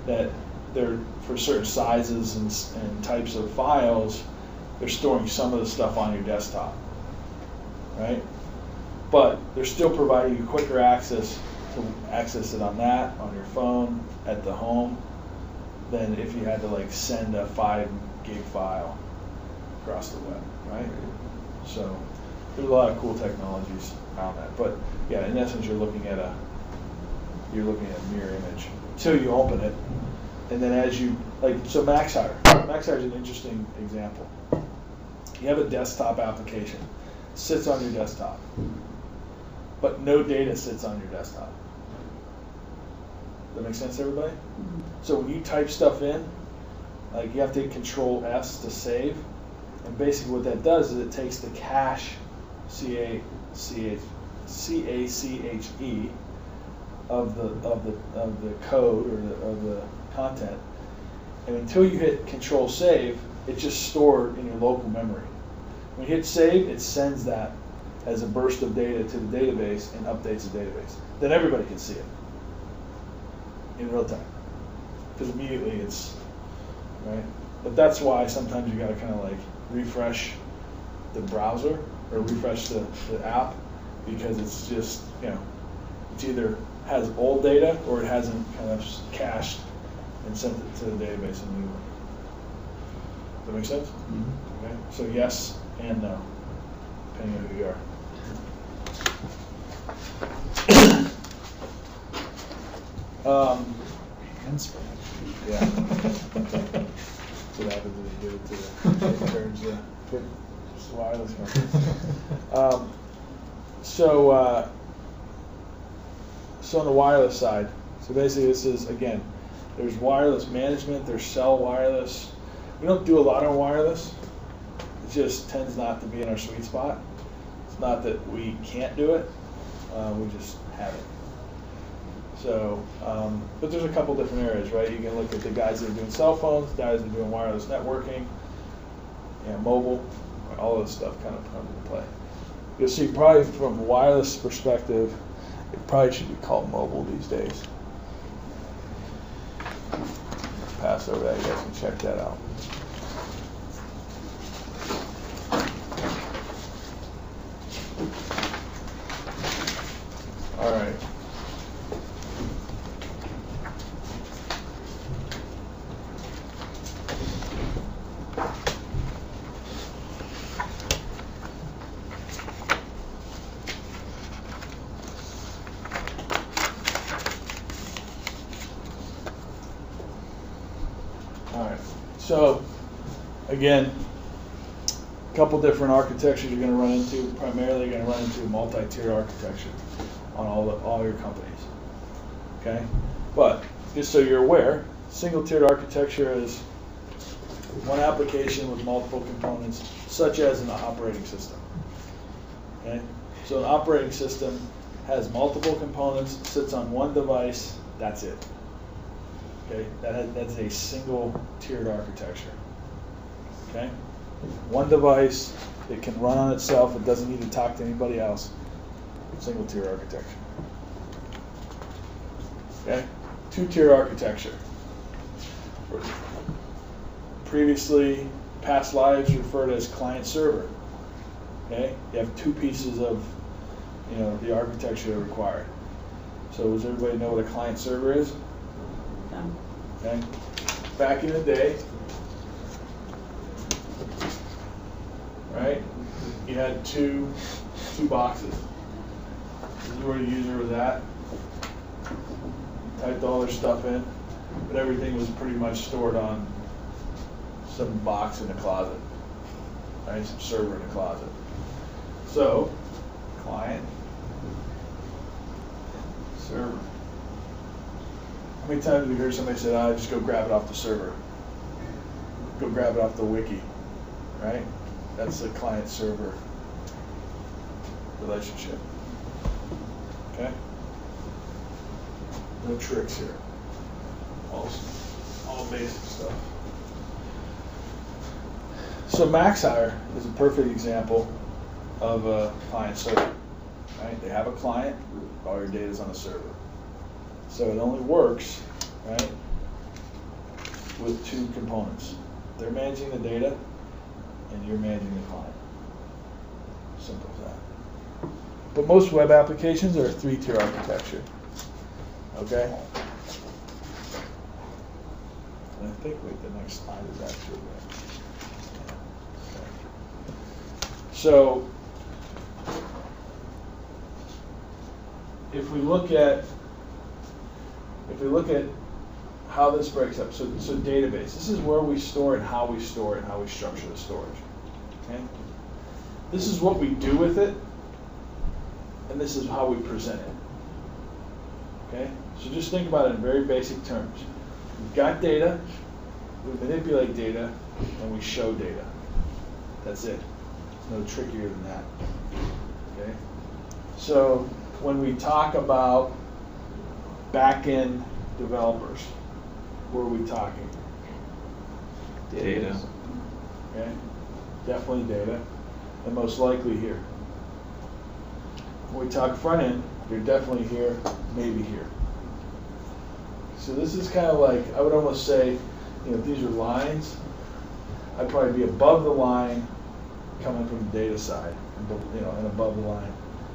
that they're, for certain sizes and types of files, they're storing some of the stuff on your desktop, right? But they're still providing you quicker access to access it on that, on your phone, at the home, than if you had to like send a 5 gig file across the web, right? So there's a lot of cool technologies around that. But yeah, in essence, you're looking at a mirror image until you open it, and then as you so MaxHire is an interesting example. You have a desktop application, sits on your desktop, but no data sits on your desktop. Does that make sense to everybody? So when you type stuff in, like you have to hit Control S to save, and basically what that does is it takes the cache, CACHE of the code or of the content, and until you hit Control Save, it's just stored in your local memory. When you hit Save, it sends that as a burst of data to the database and updates the database. Then everybody can see it in real time, because immediately it's right. But that's why sometimes you got to kind of like refresh the browser or refresh the app, because it's just, it's either has old data or it hasn't kind of cached and sent it to the database in a new way. Does that make sense? Mhm. Okay. So yes and no, depending on who you are. Handspring. Yeah. That's what happens when you give it to the interns, just wireless companies. So on the wireless side, so basically this is, again, there's wireless management, there's cell wireless. We don't do a lot on wireless. It just tends not to be in our sweet spot. It's not that we can't do it, we just haven't. So, but there's a couple different areas, right? You can look at the guys that are doing cell phones, guys that are doing wireless networking, mobile, all this stuff kind of comes into play. You'll see probably from a wireless perspective, it probably should be called mobile these days. Pass over that, you guys can check that out. All right. So, again, a couple different architectures you're going to run into. Primarily, you're going to run into a multi-tier architecture on all your companies. Okay, but just so you're aware, single-tiered architecture is one application with multiple components, such as an operating system. Okay, so an operating system has multiple components, sits on one device. That's it. Okay, that's a single-tiered architecture. Okay, one device, it can run on itself. It doesn't need to talk to anybody else. Single-tier architecture. Okay, two-tier architecture. Previously, past lives referred as client-server. Okay, you have two pieces of, the architecture required. So does everybody know what a client-server is? Okay. Back in the day, right, you had two boxes. This is where the user was at. Typed all their stuff in, but everything was pretty much stored on some box in the closet, right? Some server in the closet. So, client, server. How many times have you heard somebody say, "I just go grab it off the server"? Go grab it off the wiki, right? That's the client-server relationship. Okay? No tricks here. All basic stuff. So MaxHire is a perfect example of a client server. Right? They have a client, all your data's on a server. So it only works, right, with two components. They're managing the data and you're managing the client. Simple as that. But most web applications are a 3-tier architecture. Okay? And I think the next slide is actually right. Okay. So if we look at how this breaks up, so database, this is where we store it, how we store it, and how we structure the storage. Okay? This is what we do with it, and this is how we present it. Okay? So just think about it in very basic terms. We've got data, we manipulate data, and we show data. That's it. It's no trickier than that. Okay? So when we talk about back-end developers, what are we talking? Data. Okay? Definitely data, and most likely here. When we talk front-end, you're definitely here, maybe here. So this is kind of like, I would almost say, if these are lines, I'd probably be above the line coming from the data side, and above the line.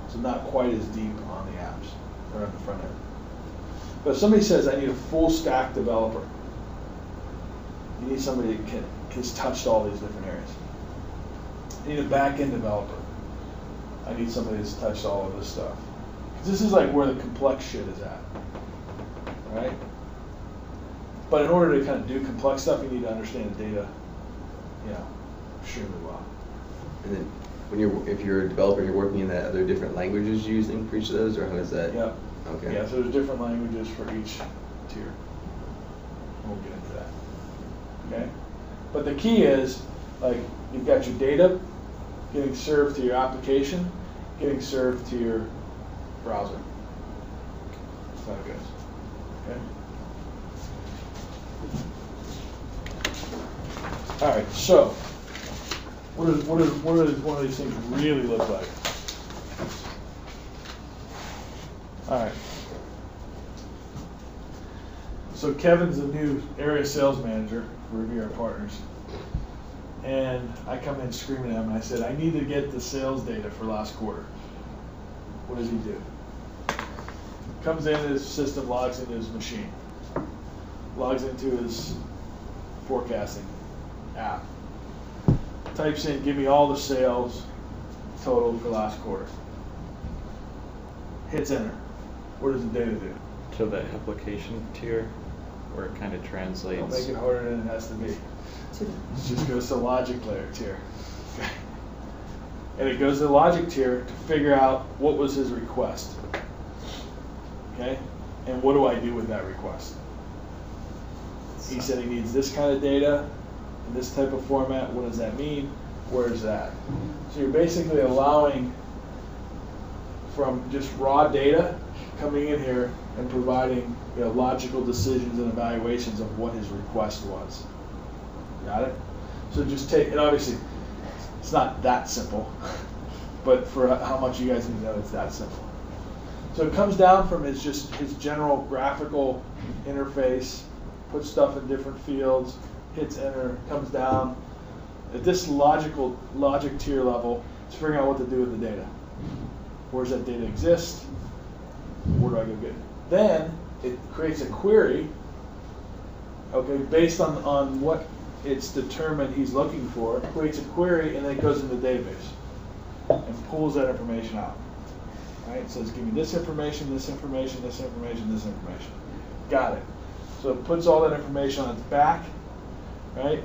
So not quite as deep on the apps or on the front end. But if somebody says, I need a full stack developer, you need somebody that has touched all these different areas. I need a back-end developer. I need somebody that's touched all of this stuff. Because this is like where the complex shit is at, right? But in order to kind of do complex stuff, you need to understand the data, extremely well. And then if you're a developer, you're working in that, are there different languages using for each of those, or how is that? Yeah. Okay. Yeah, so there's different languages for each tier. We'll get into that. Okay? But the key is, like, you've got your data getting served to your application, getting served to your browser. That's how it goes. Okay? All right, so what does one of these things really look like? All right. So Kevin's the new area sales manager for Riviera Partners. And I come in screaming at him and I said, I need to get the sales data for last quarter. What does he do? Comes in his system, logs into his machine, logs into his forecasting app, types in, give me all the sales total for last quarter. Hits enter. What does the data do? To the application tier, where it kind of translates. Don't make it harder than it has to be. It just goes to logic layer tier. Okay. And it goes to the logic tier to figure out what was his request. Okay? And what do I do with that request? He said he needs this kind of data in this type of format. What does that mean? Where's that? So you're basically allowing from just raw data coming in here and providing logical decisions and evaluations of what his request was. Got it? So just take, and obviously it's not that simple, but for how much you guys need to know, it's that simple. So it comes down from his general graphical interface, puts stuff in different fields, hits enter, comes down. At this logic tier level, it's figuring out what to do with the data. Where does that data exist? Where do I go get it? Then it creates a query, okay, based on what it's determined he's looking for. It creates a query and then it goes into the database and pulls that information out. Right? It says, give me this information, this information, this information, this information. Got it. So it puts all that information on its back, right?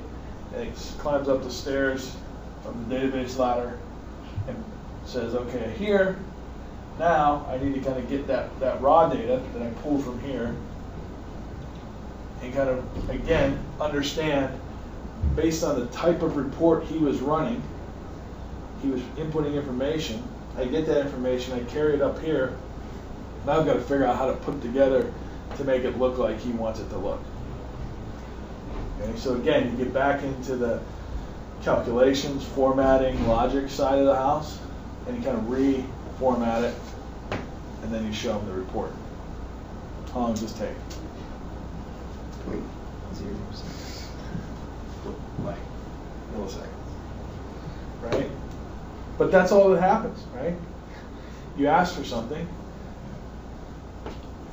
And it climbs up the stairs from the database ladder and says, okay, here, now I need to kind of get that raw data that I pulled from here and kind of, again, understand based on the type of report he was running, he was inputting information, I get that information, I carry it up here, now I've got to figure out how to put it together to make it look like he wants it to look. Okay, so again, you get back into the calculations, formatting, logic side of the house, and you kind of reformat it, and then you show them the report. How long does this take? Wait, 0%. Like milliseconds, right? But that's all that happens, right? You ask for something,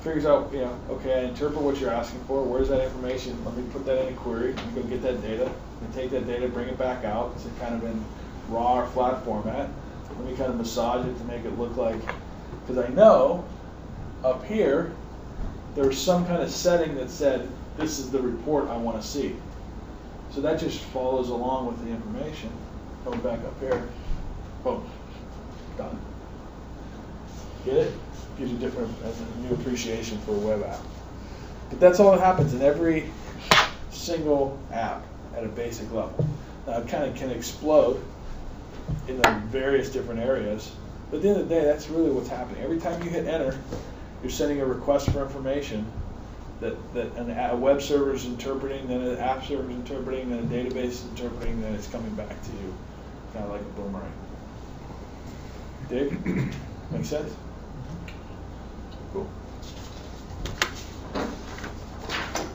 figures out, you know, okay, I interpret what you're asking for. Where's that information? Let me put that in a query. Let me go get that data. And take that data, bring it back out. It's kind of in raw or flat format. Let me kind of massage it to make it look like, because I know up here there's some kind of setting that said this is the report I want to see. So that just follows along with the information. Coming back up here, boom, done. Get it? Gives you a new appreciation for a web app. But that's all that happens in every single app at a basic level. Now it kind of can explode in the various different areas, but at the end of the day, that's really what's happening. Every time you hit enter, you're sending a request for information that a web server is interpreting, then an app server is interpreting, then a database is interpreting, then it's coming back to you, kind of like a boomerang. Dig? Make sense? Cool.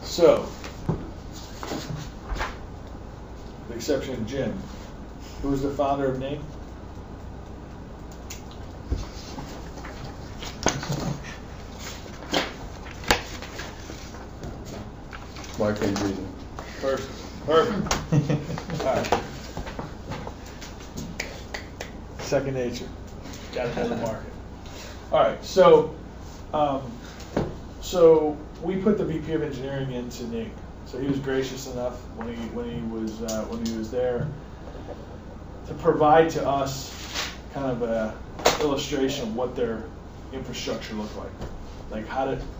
So, with the exception of Jim, who was the founder of Ning? Mark Andreessen. Perfect. All right. Second nature. Got to know the market. All right. So we put the VP of engineering into Ning. So he was gracious enough when he was there to provide to us kind of a illustration of what their infrastructure looked like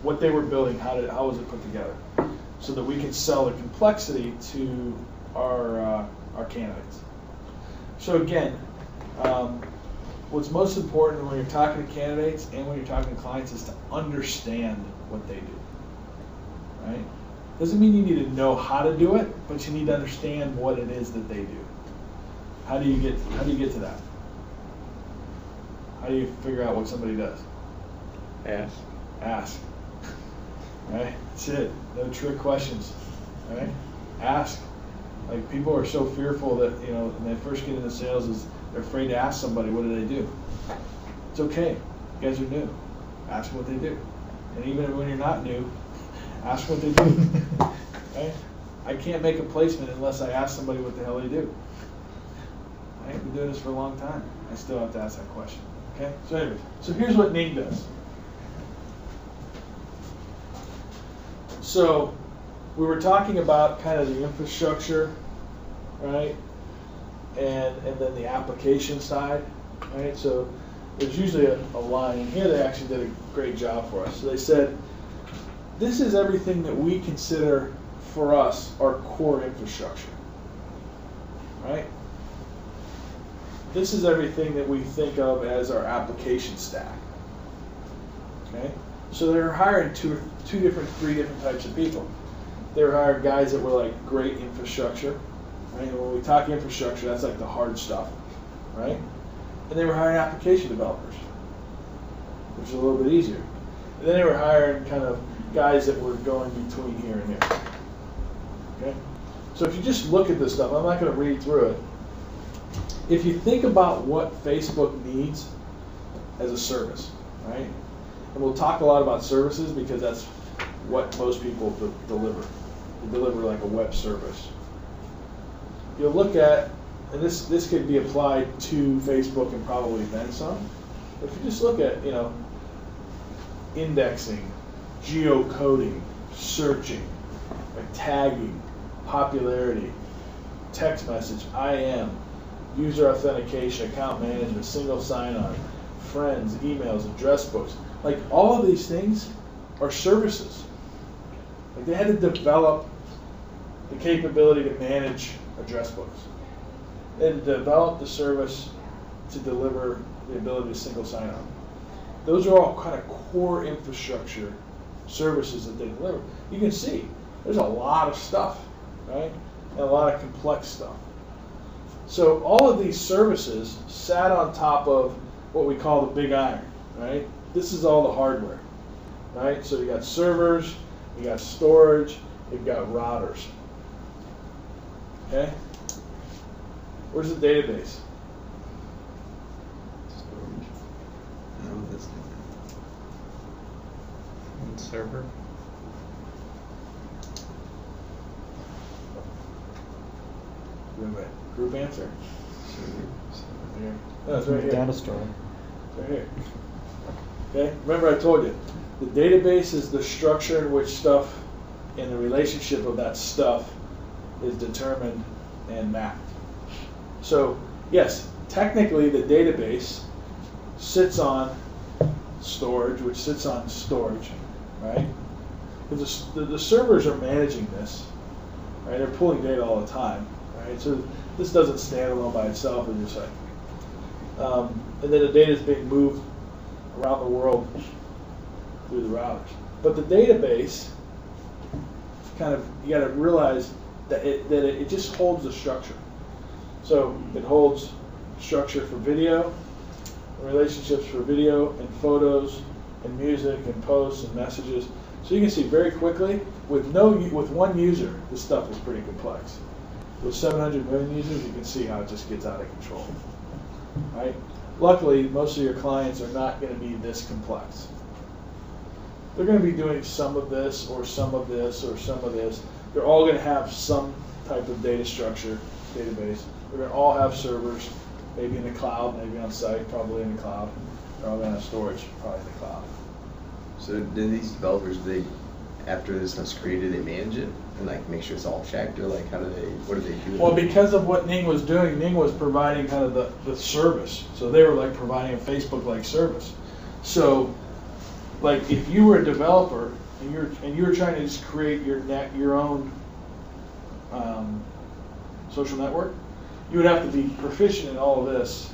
what they were building, how was it put together, so that we could sell the complexity to our candidates. So again, what's most important when you're talking to candidates and when you're talking to clients is to understand what they do, right? Doesn't mean you need to know how to do it, but you need to understand what it is that they do. How do you get to that? How do you figure out what somebody does? Ask. Right? That's it. No trick questions. Right? Ask. Like, people are so fearful that, you know, when they first get into sales, is they're afraid to ask somebody, what do they do? It's okay. You guys are new. Ask what they do. And even when you're not new, ask what they do. Right? I can't make a placement unless I ask somebody what the hell they do. I've been doing this for a long time. I still have to ask that question. Okay? So anyway, so here's what Ning does. So we were talking about kind of the infrastructure, right? And then the application side, right? So there's usually a line, and here they actually did a great job for us. So they said, this is everything that we consider for us our core infrastructure, right? This is everything that we think of as our application stack. Okay? So they were hiring three different types of people. They were hiring guys that were like great infrastructure, right? And when we talk infrastructure, that's like the hard stuff, right? And they were hiring application developers, which is a little bit easier. And then they were hiring kind of guys that were going between here and here. Okay? So if you just look at this stuff, I'm not going to read through it. If you think about what Facebook needs as a service, right? And we'll talk a lot about services because that's what most people deliver. They deliver like a web service. You'll look at, and this could be applied to Facebook and probably then some. But if you just look at, you know, indexing, geocoding, searching, like tagging, popularity, text message, IM, user authentication, account management, single sign-on, friends, emails, address books. Like all of these things are services. Like they had to develop the capability to manage address books. They had to develop the service to deliver the ability to single sign-on. Those are all kind of core infrastructure services that they deliver. You can see there's a lot of stuff, right? And a lot of complex stuff. So all of these services sat on top of what we call the big iron, right? This is all the hardware, right? So you got servers, you got storage, you've got routers. Okay? Where's the database? Storage. I don't know if that's And server. Wait a minute. Group answer? server. Here. No, it's right here. Data store. Right here. Okay? Remember I told you, the database is the structure in which stuff and the relationship of that stuff is determined and mapped. So, yes, technically the database sits on storage, which sits on storage, right? Because the servers are managing this, right? They're pulling data all the time, right? So this doesn't stand alone by itself, as you say. And then the data is being moved around the world through the routers. But the database, kind of, you got to realize that it just holds the structure. So it holds structure for video, relationships for video and photos and music and posts and messages. So you can see very quickly, with one user, this stuff is pretty complex. With 700 million users, you can see how it just gets out of control. Right? Luckily, most of your clients are not going to be this complex. They're going to be doing some of this or some of this or some of this. They're all going to have some type of data structure, database. They're going to all have servers, maybe in the cloud, maybe on site, probably in the cloud. They're all going to have storage, probably in the cloud. So do these developers, after this stuff's created, they manage it and like make sure it's all checked, or like what do they do? Well, because of what Ning was doing, Ning was providing kind of the service. So they were like providing a Facebook-like service. So, like if you were a developer and you were trying to just create your own social network, you would have to be proficient in all of this.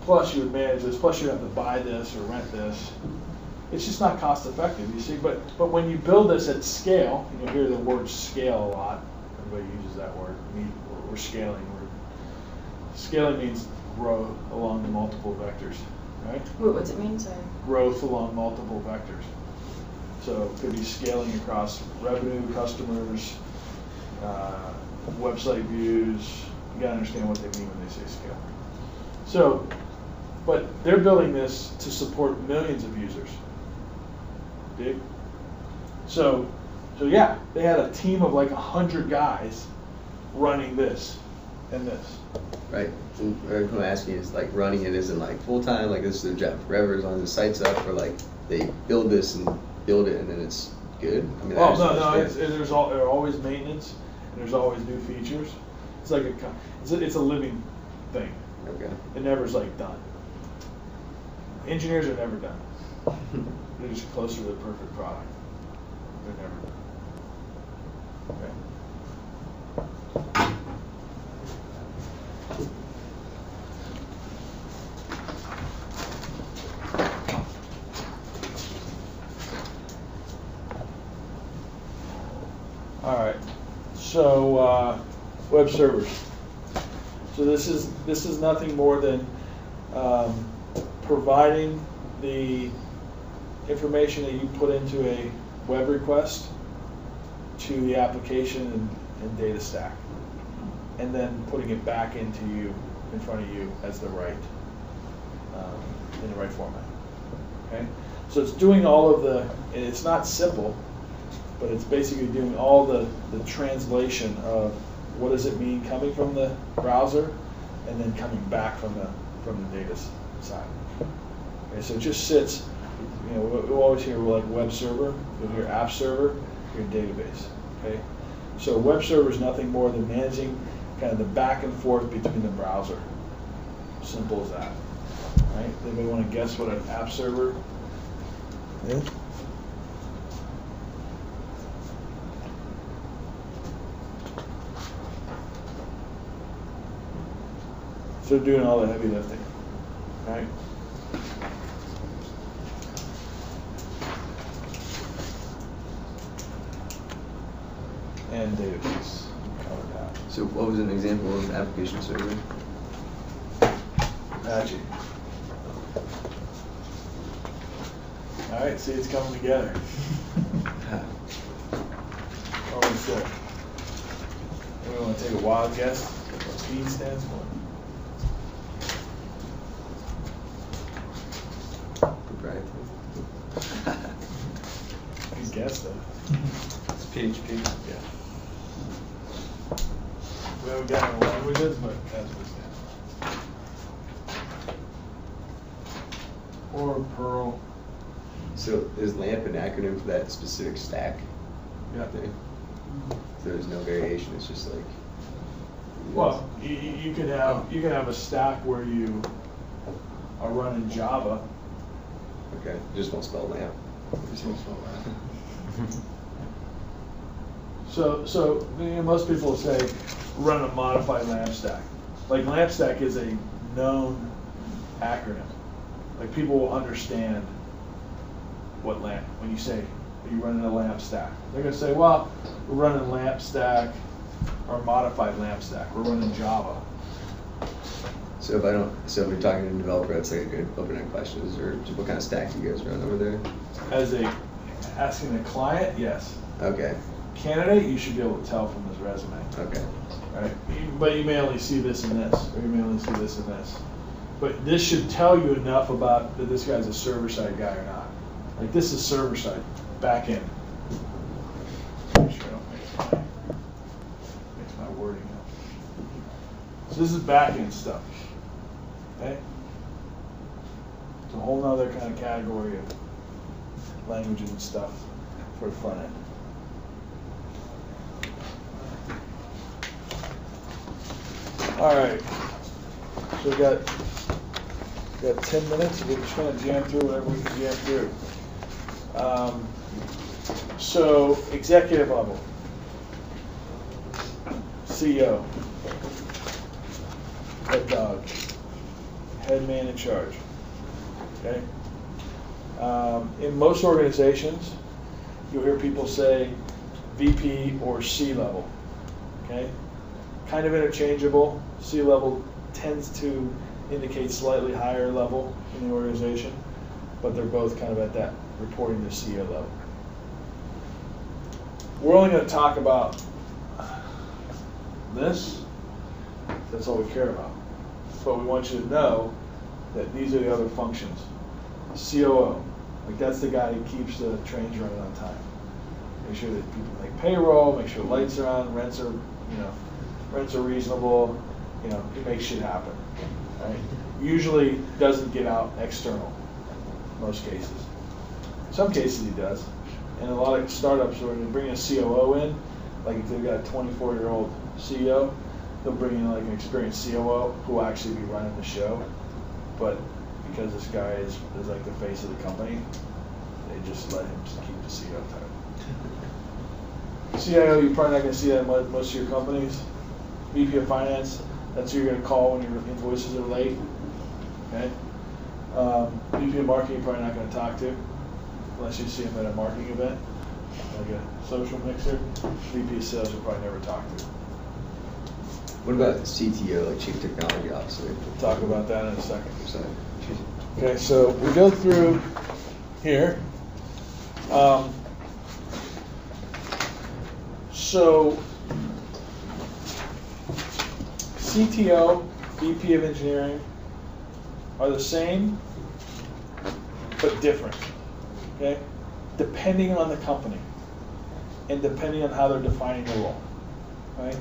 Plus, you would manage this. Plus, you have to buy this or rent this. It's just not cost effective, you see. But when you build this at scale, you'll hear the word scale a lot. Everybody uses that word. We're scaling. Scaling means growth along the multiple vectors, right? What's it mean? Sorry. Growth along multiple vectors. So it could be scaling across revenue, customers, website views. You gotta understand what they mean when they say scale. So, but they're building this to support millions of users. Dig? So yeah, they had a team of like 100 guys running this and this. Right. And what I'm asking is like running it isn't like full time, like this is their job forever as long as the site's up, or like they build this and build it and then it's good. I mean, Well, no, there's always maintenance and there's always new features. It's like it's a living thing. Okay. It never's like done. Engineers are never done. They're just closer to the perfect product. They're never done. Okay. All right. So web servers. So this is nothing more than providing the information that you put into a web request to the application and data stack, and then putting it back into you in front of you as the right in the right format. Okay, so it's doing all of the, and it's not simple, but it's basically doing all the translation of what does it mean coming from the browser and then coming back from the data side. Okay, so it just sits. You know, we'll always hear like web server, you'll hear app server, you'll hear database. Okay, so web server is nothing more than managing kind of the back and forth between the browser. Simple as that. Right? Anybody want to guess what an app server is? So they're doing all the heavy lifting, right? And database, covered that. So what was an example of an application server? Apache. All right, see, it's coming together. Almost there. Anybody want to take a wild guess what P stands for? Proprietary. Good guess, though. It's PHP. Yeah. We haven't got any languages, but that's what it stands for. Or Perl. So is LAMP an acronym for that specific stack? Yeah. Thing? So there's no variation. It's just like. Well, you could have a stack where you are running Java. Okay. Just don't spell LAMP. So you know, most people say run a modified LAMP stack. Like LAMP stack is a known acronym. Like people will understand what LAMP, when you say, are you running a LAMP stack? They're gonna say, well, we're running LAMP stack or modified LAMP stack. We're running Java. So if you're talking to a developer, that's like a good open-end question. Is there, what kind of stack do you guys run over there? Asking a client, yes. Okay. Candidate, you should be able to tell from his resume. Okay. Right? But you may only see this and this, or you may only see this and this. But this should tell you enough about that this guy's a server-side guy or not. Like this is server-side, back end. Make sure I don't mix my wording up. So this is back end stuff. Okay? It's a whole nother kind of category of languages and stuff for the front end. All right, so we got 10 minutes. We're just going to jam through whatever we can jam through. So executive level, CEO, head dog, head man in charge. Okay. In most organizations, you'll hear people say VP or C level. Okay. Kind of interchangeable. C level tends to indicate slightly higher level in the organization, but they're both kind of at that reporting to CEO level. We're only going to talk about this. That's all we care about. But we want you to know that these are the other functions. COO, like that's the guy who keeps the trains running on time. Make sure that people make payroll, make sure lights are on, rents are reasonable, he makes shit happen, right? Usually doesn't get out external, most cases. Some cases he does. And a lot of startups, when they bring a COO in, like if they've got a 24-year-old CEO, they'll bring in like an experienced COO who will actually be running the show. But because this guy is like the face of the company, they just let him keep the CEO title. CIO, you're probably not going to see that in most of your companies. VP of Finance, that's who you're going to call when your invoices are late. Okay. VP of Marketing, you're probably not going to talk to unless you see him at a marketing event, like a social mixer. VP of Sales, you'll probably never talk to. What about CTO, like Chief Technology Officer? We'll talk about that in a second. Sorry. Okay, so we go through here. So CTO, VP of Engineering are the same, but different, okay? Depending on the company and depending on how they're defining the role, right?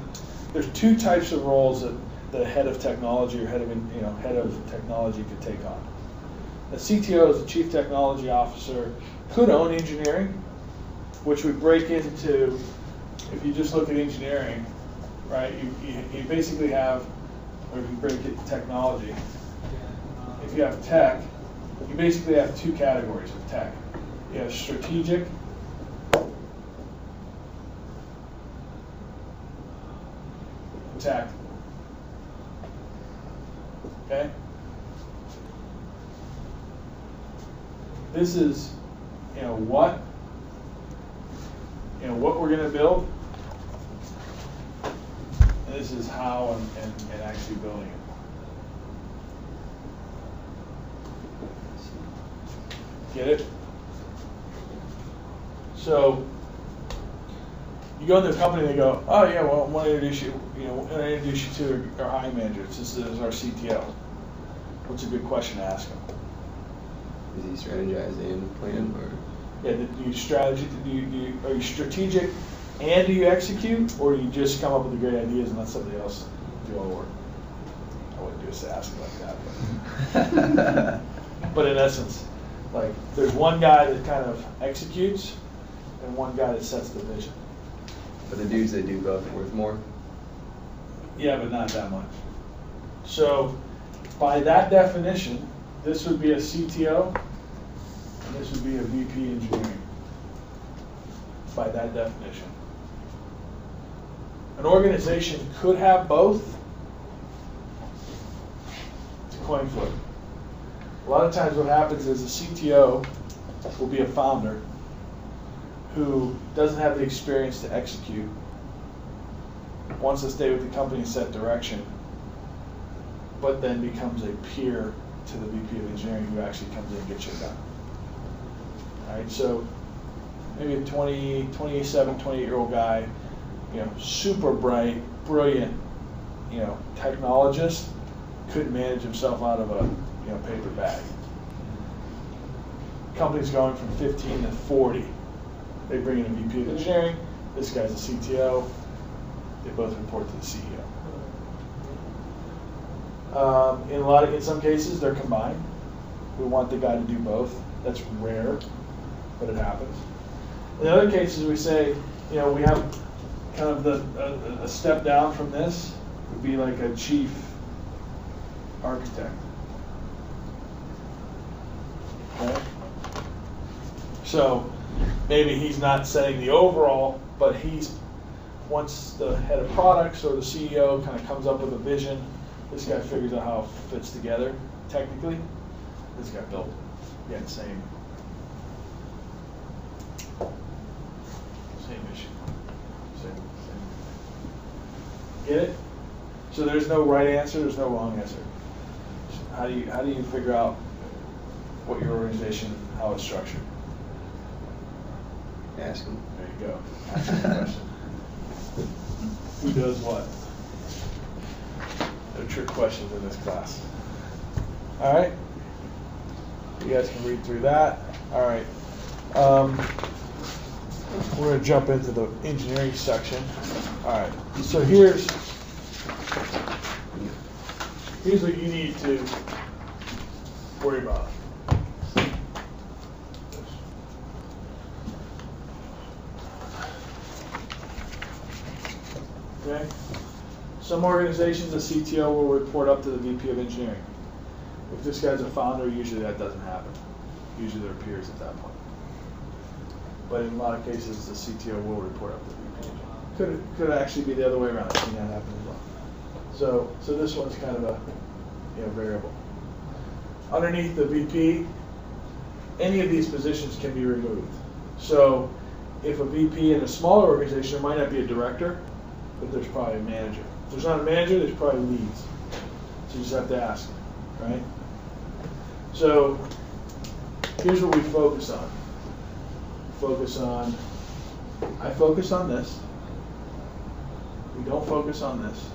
There's two types of roles that the head of technology or head of technology could take on. The CTO is the Chief Technology Officer, could own engineering, which would break into, if you just look at engineering, right? You basically have, or if you break it to technology, if you have tech, you basically have two categories of tech. You have strategic and tactical. Okay? This is, what we're going to build, and this is how and actually building it. Get it? So you go into a company and they go, oh yeah, well, I want to introduce you to our hiring manager. This is our CTO. What's a good question to ask him? Is he strategizing and plan, or? Yeah, are you strategic and do you execute, or you just come up with the great ideas and let somebody else do all the work? I wouldn't just ask it like that. But in essence, like there's one guy that kind of executes and one guy that sets the vision. But the dudes that do both are worth more. Yeah, but not that much. So by that definition, this would be a CTO and this would be a VP engineering. By that definition. An organization could have both. It's a coin flip. A lot of times what happens is a CTO will be a founder who doesn't have the experience to execute, wants to stay with the company and set direction, but then becomes a peer to the VP of engineering who actually comes in and gets shit done. All right, so maybe a 27, 28-year-old guy, super bright, brilliant, technologist, couldn't manage himself out of a paper bag. Company's going from 15 to 40. They bring in a VP of engineering. This guy's a CTO. They both report to the CEO. In some cases, they're combined. We want the guy to do both. That's rare, but it happens. In other cases, we say, we have kind of a step down from this would be like a chief architect. Okay? So maybe he's not setting the overall, but once the head of products or the CEO kind of comes up with a vision, this guy figures out how it fits together technically. This guy built it. Again, same issue. Same. Get it? So there's no right answer, there's no wrong answer. How do you figure out what your organization, how it's structured? Ask them. There you go. Ask them the question. Who does what? No trick questions in this class. All right. You guys can read through that. All right. We're going to jump into the engineering section. All right. So here's what you need to worry about. Okay. Some organizations, the CTO will report up to the VP of engineering. If this guy's a founder, usually that doesn't happen. Usually they're peers at that point. But in a lot of cases, the CTO will report up to the VP of engineering. Could actually be the other way around. I've seen that happen as well. So this one's kind of a variable. Underneath the VP, any of these positions can be removed. So if a VP in a smaller organization, there might not be a director, but there's probably a manager. If there's not a manager, there's probably leads. So you just have to ask, right? So here's what we focus on. I focus on this. We don't focus on this.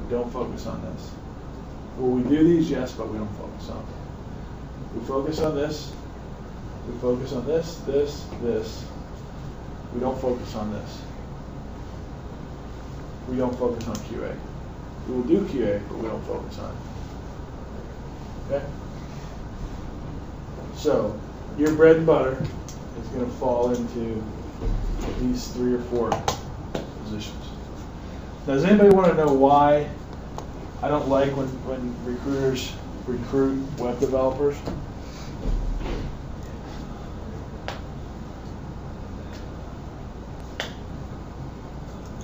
We don't focus on this. Will we do these? Yes, but we don't focus on them. We focus on this. We focus on this, this. We don't focus on this. We don't focus on QA. We will do QA, but we don't focus on it. Okay? So, your bread and butter is going to fall into these 3 or 4 positions. Does anybody want to know why I don't like when recruiters recruit web developers?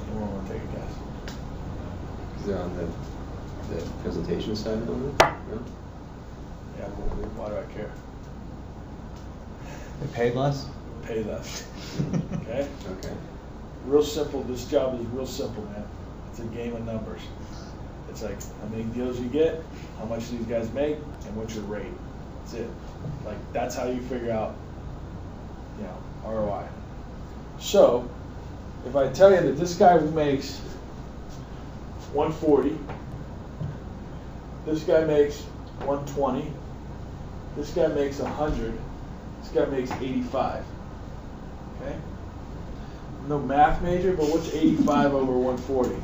Anyone want to take a guess? Is they're on the presentation side of it? No? Yeah, well, why do I care? They paid less? Pay less. Okay? Okay. Real simple. This job is real simple, man. It's a game of numbers. It's like how many deals you get, how much these guys make, and what's your rate. That's it. Like that's how you figure out, ROI. So, if I tell you that this guy makes 140, this guy makes 120, this guy makes 100, this guy makes 85. Okay? I'm no math major, but what's 85 over 140?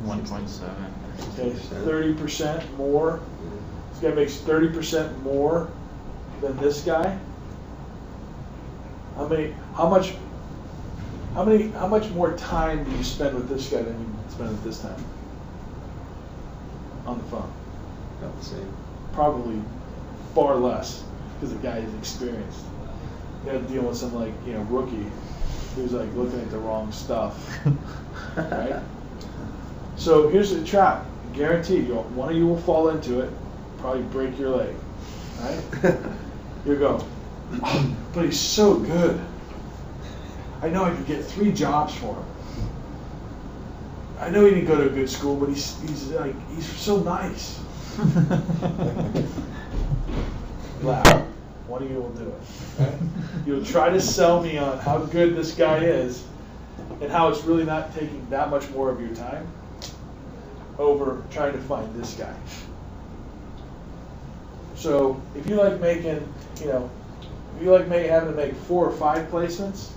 1.7. Okay, 30% more. This guy makes 30% more than this guy. How much more time do you spend with this guy than you spend with this time? On the phone. About the same. Probably far less, because the guy is experienced. You got to deal with some rookie who's like looking at the wrong stuff. Right? So here's the trap. Guaranteed, one of you will fall into it, probably break your leg. Right? You go, oh, but he's so good. I know I could get 3 jobs for him. I know he didn't go to a good school, but he's so nice. Laugh. One of you will do it. Okay? You'll try to sell me on how good this guy is and how it's really not taking that much more of your time over trying to find this guy. So if you like making, having to make 4 or 5 placements,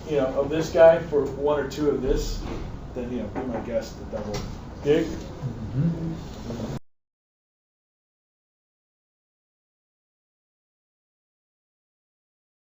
of this guy for 1 or 2 of this, then be my guest at double gig. Mm-hmm.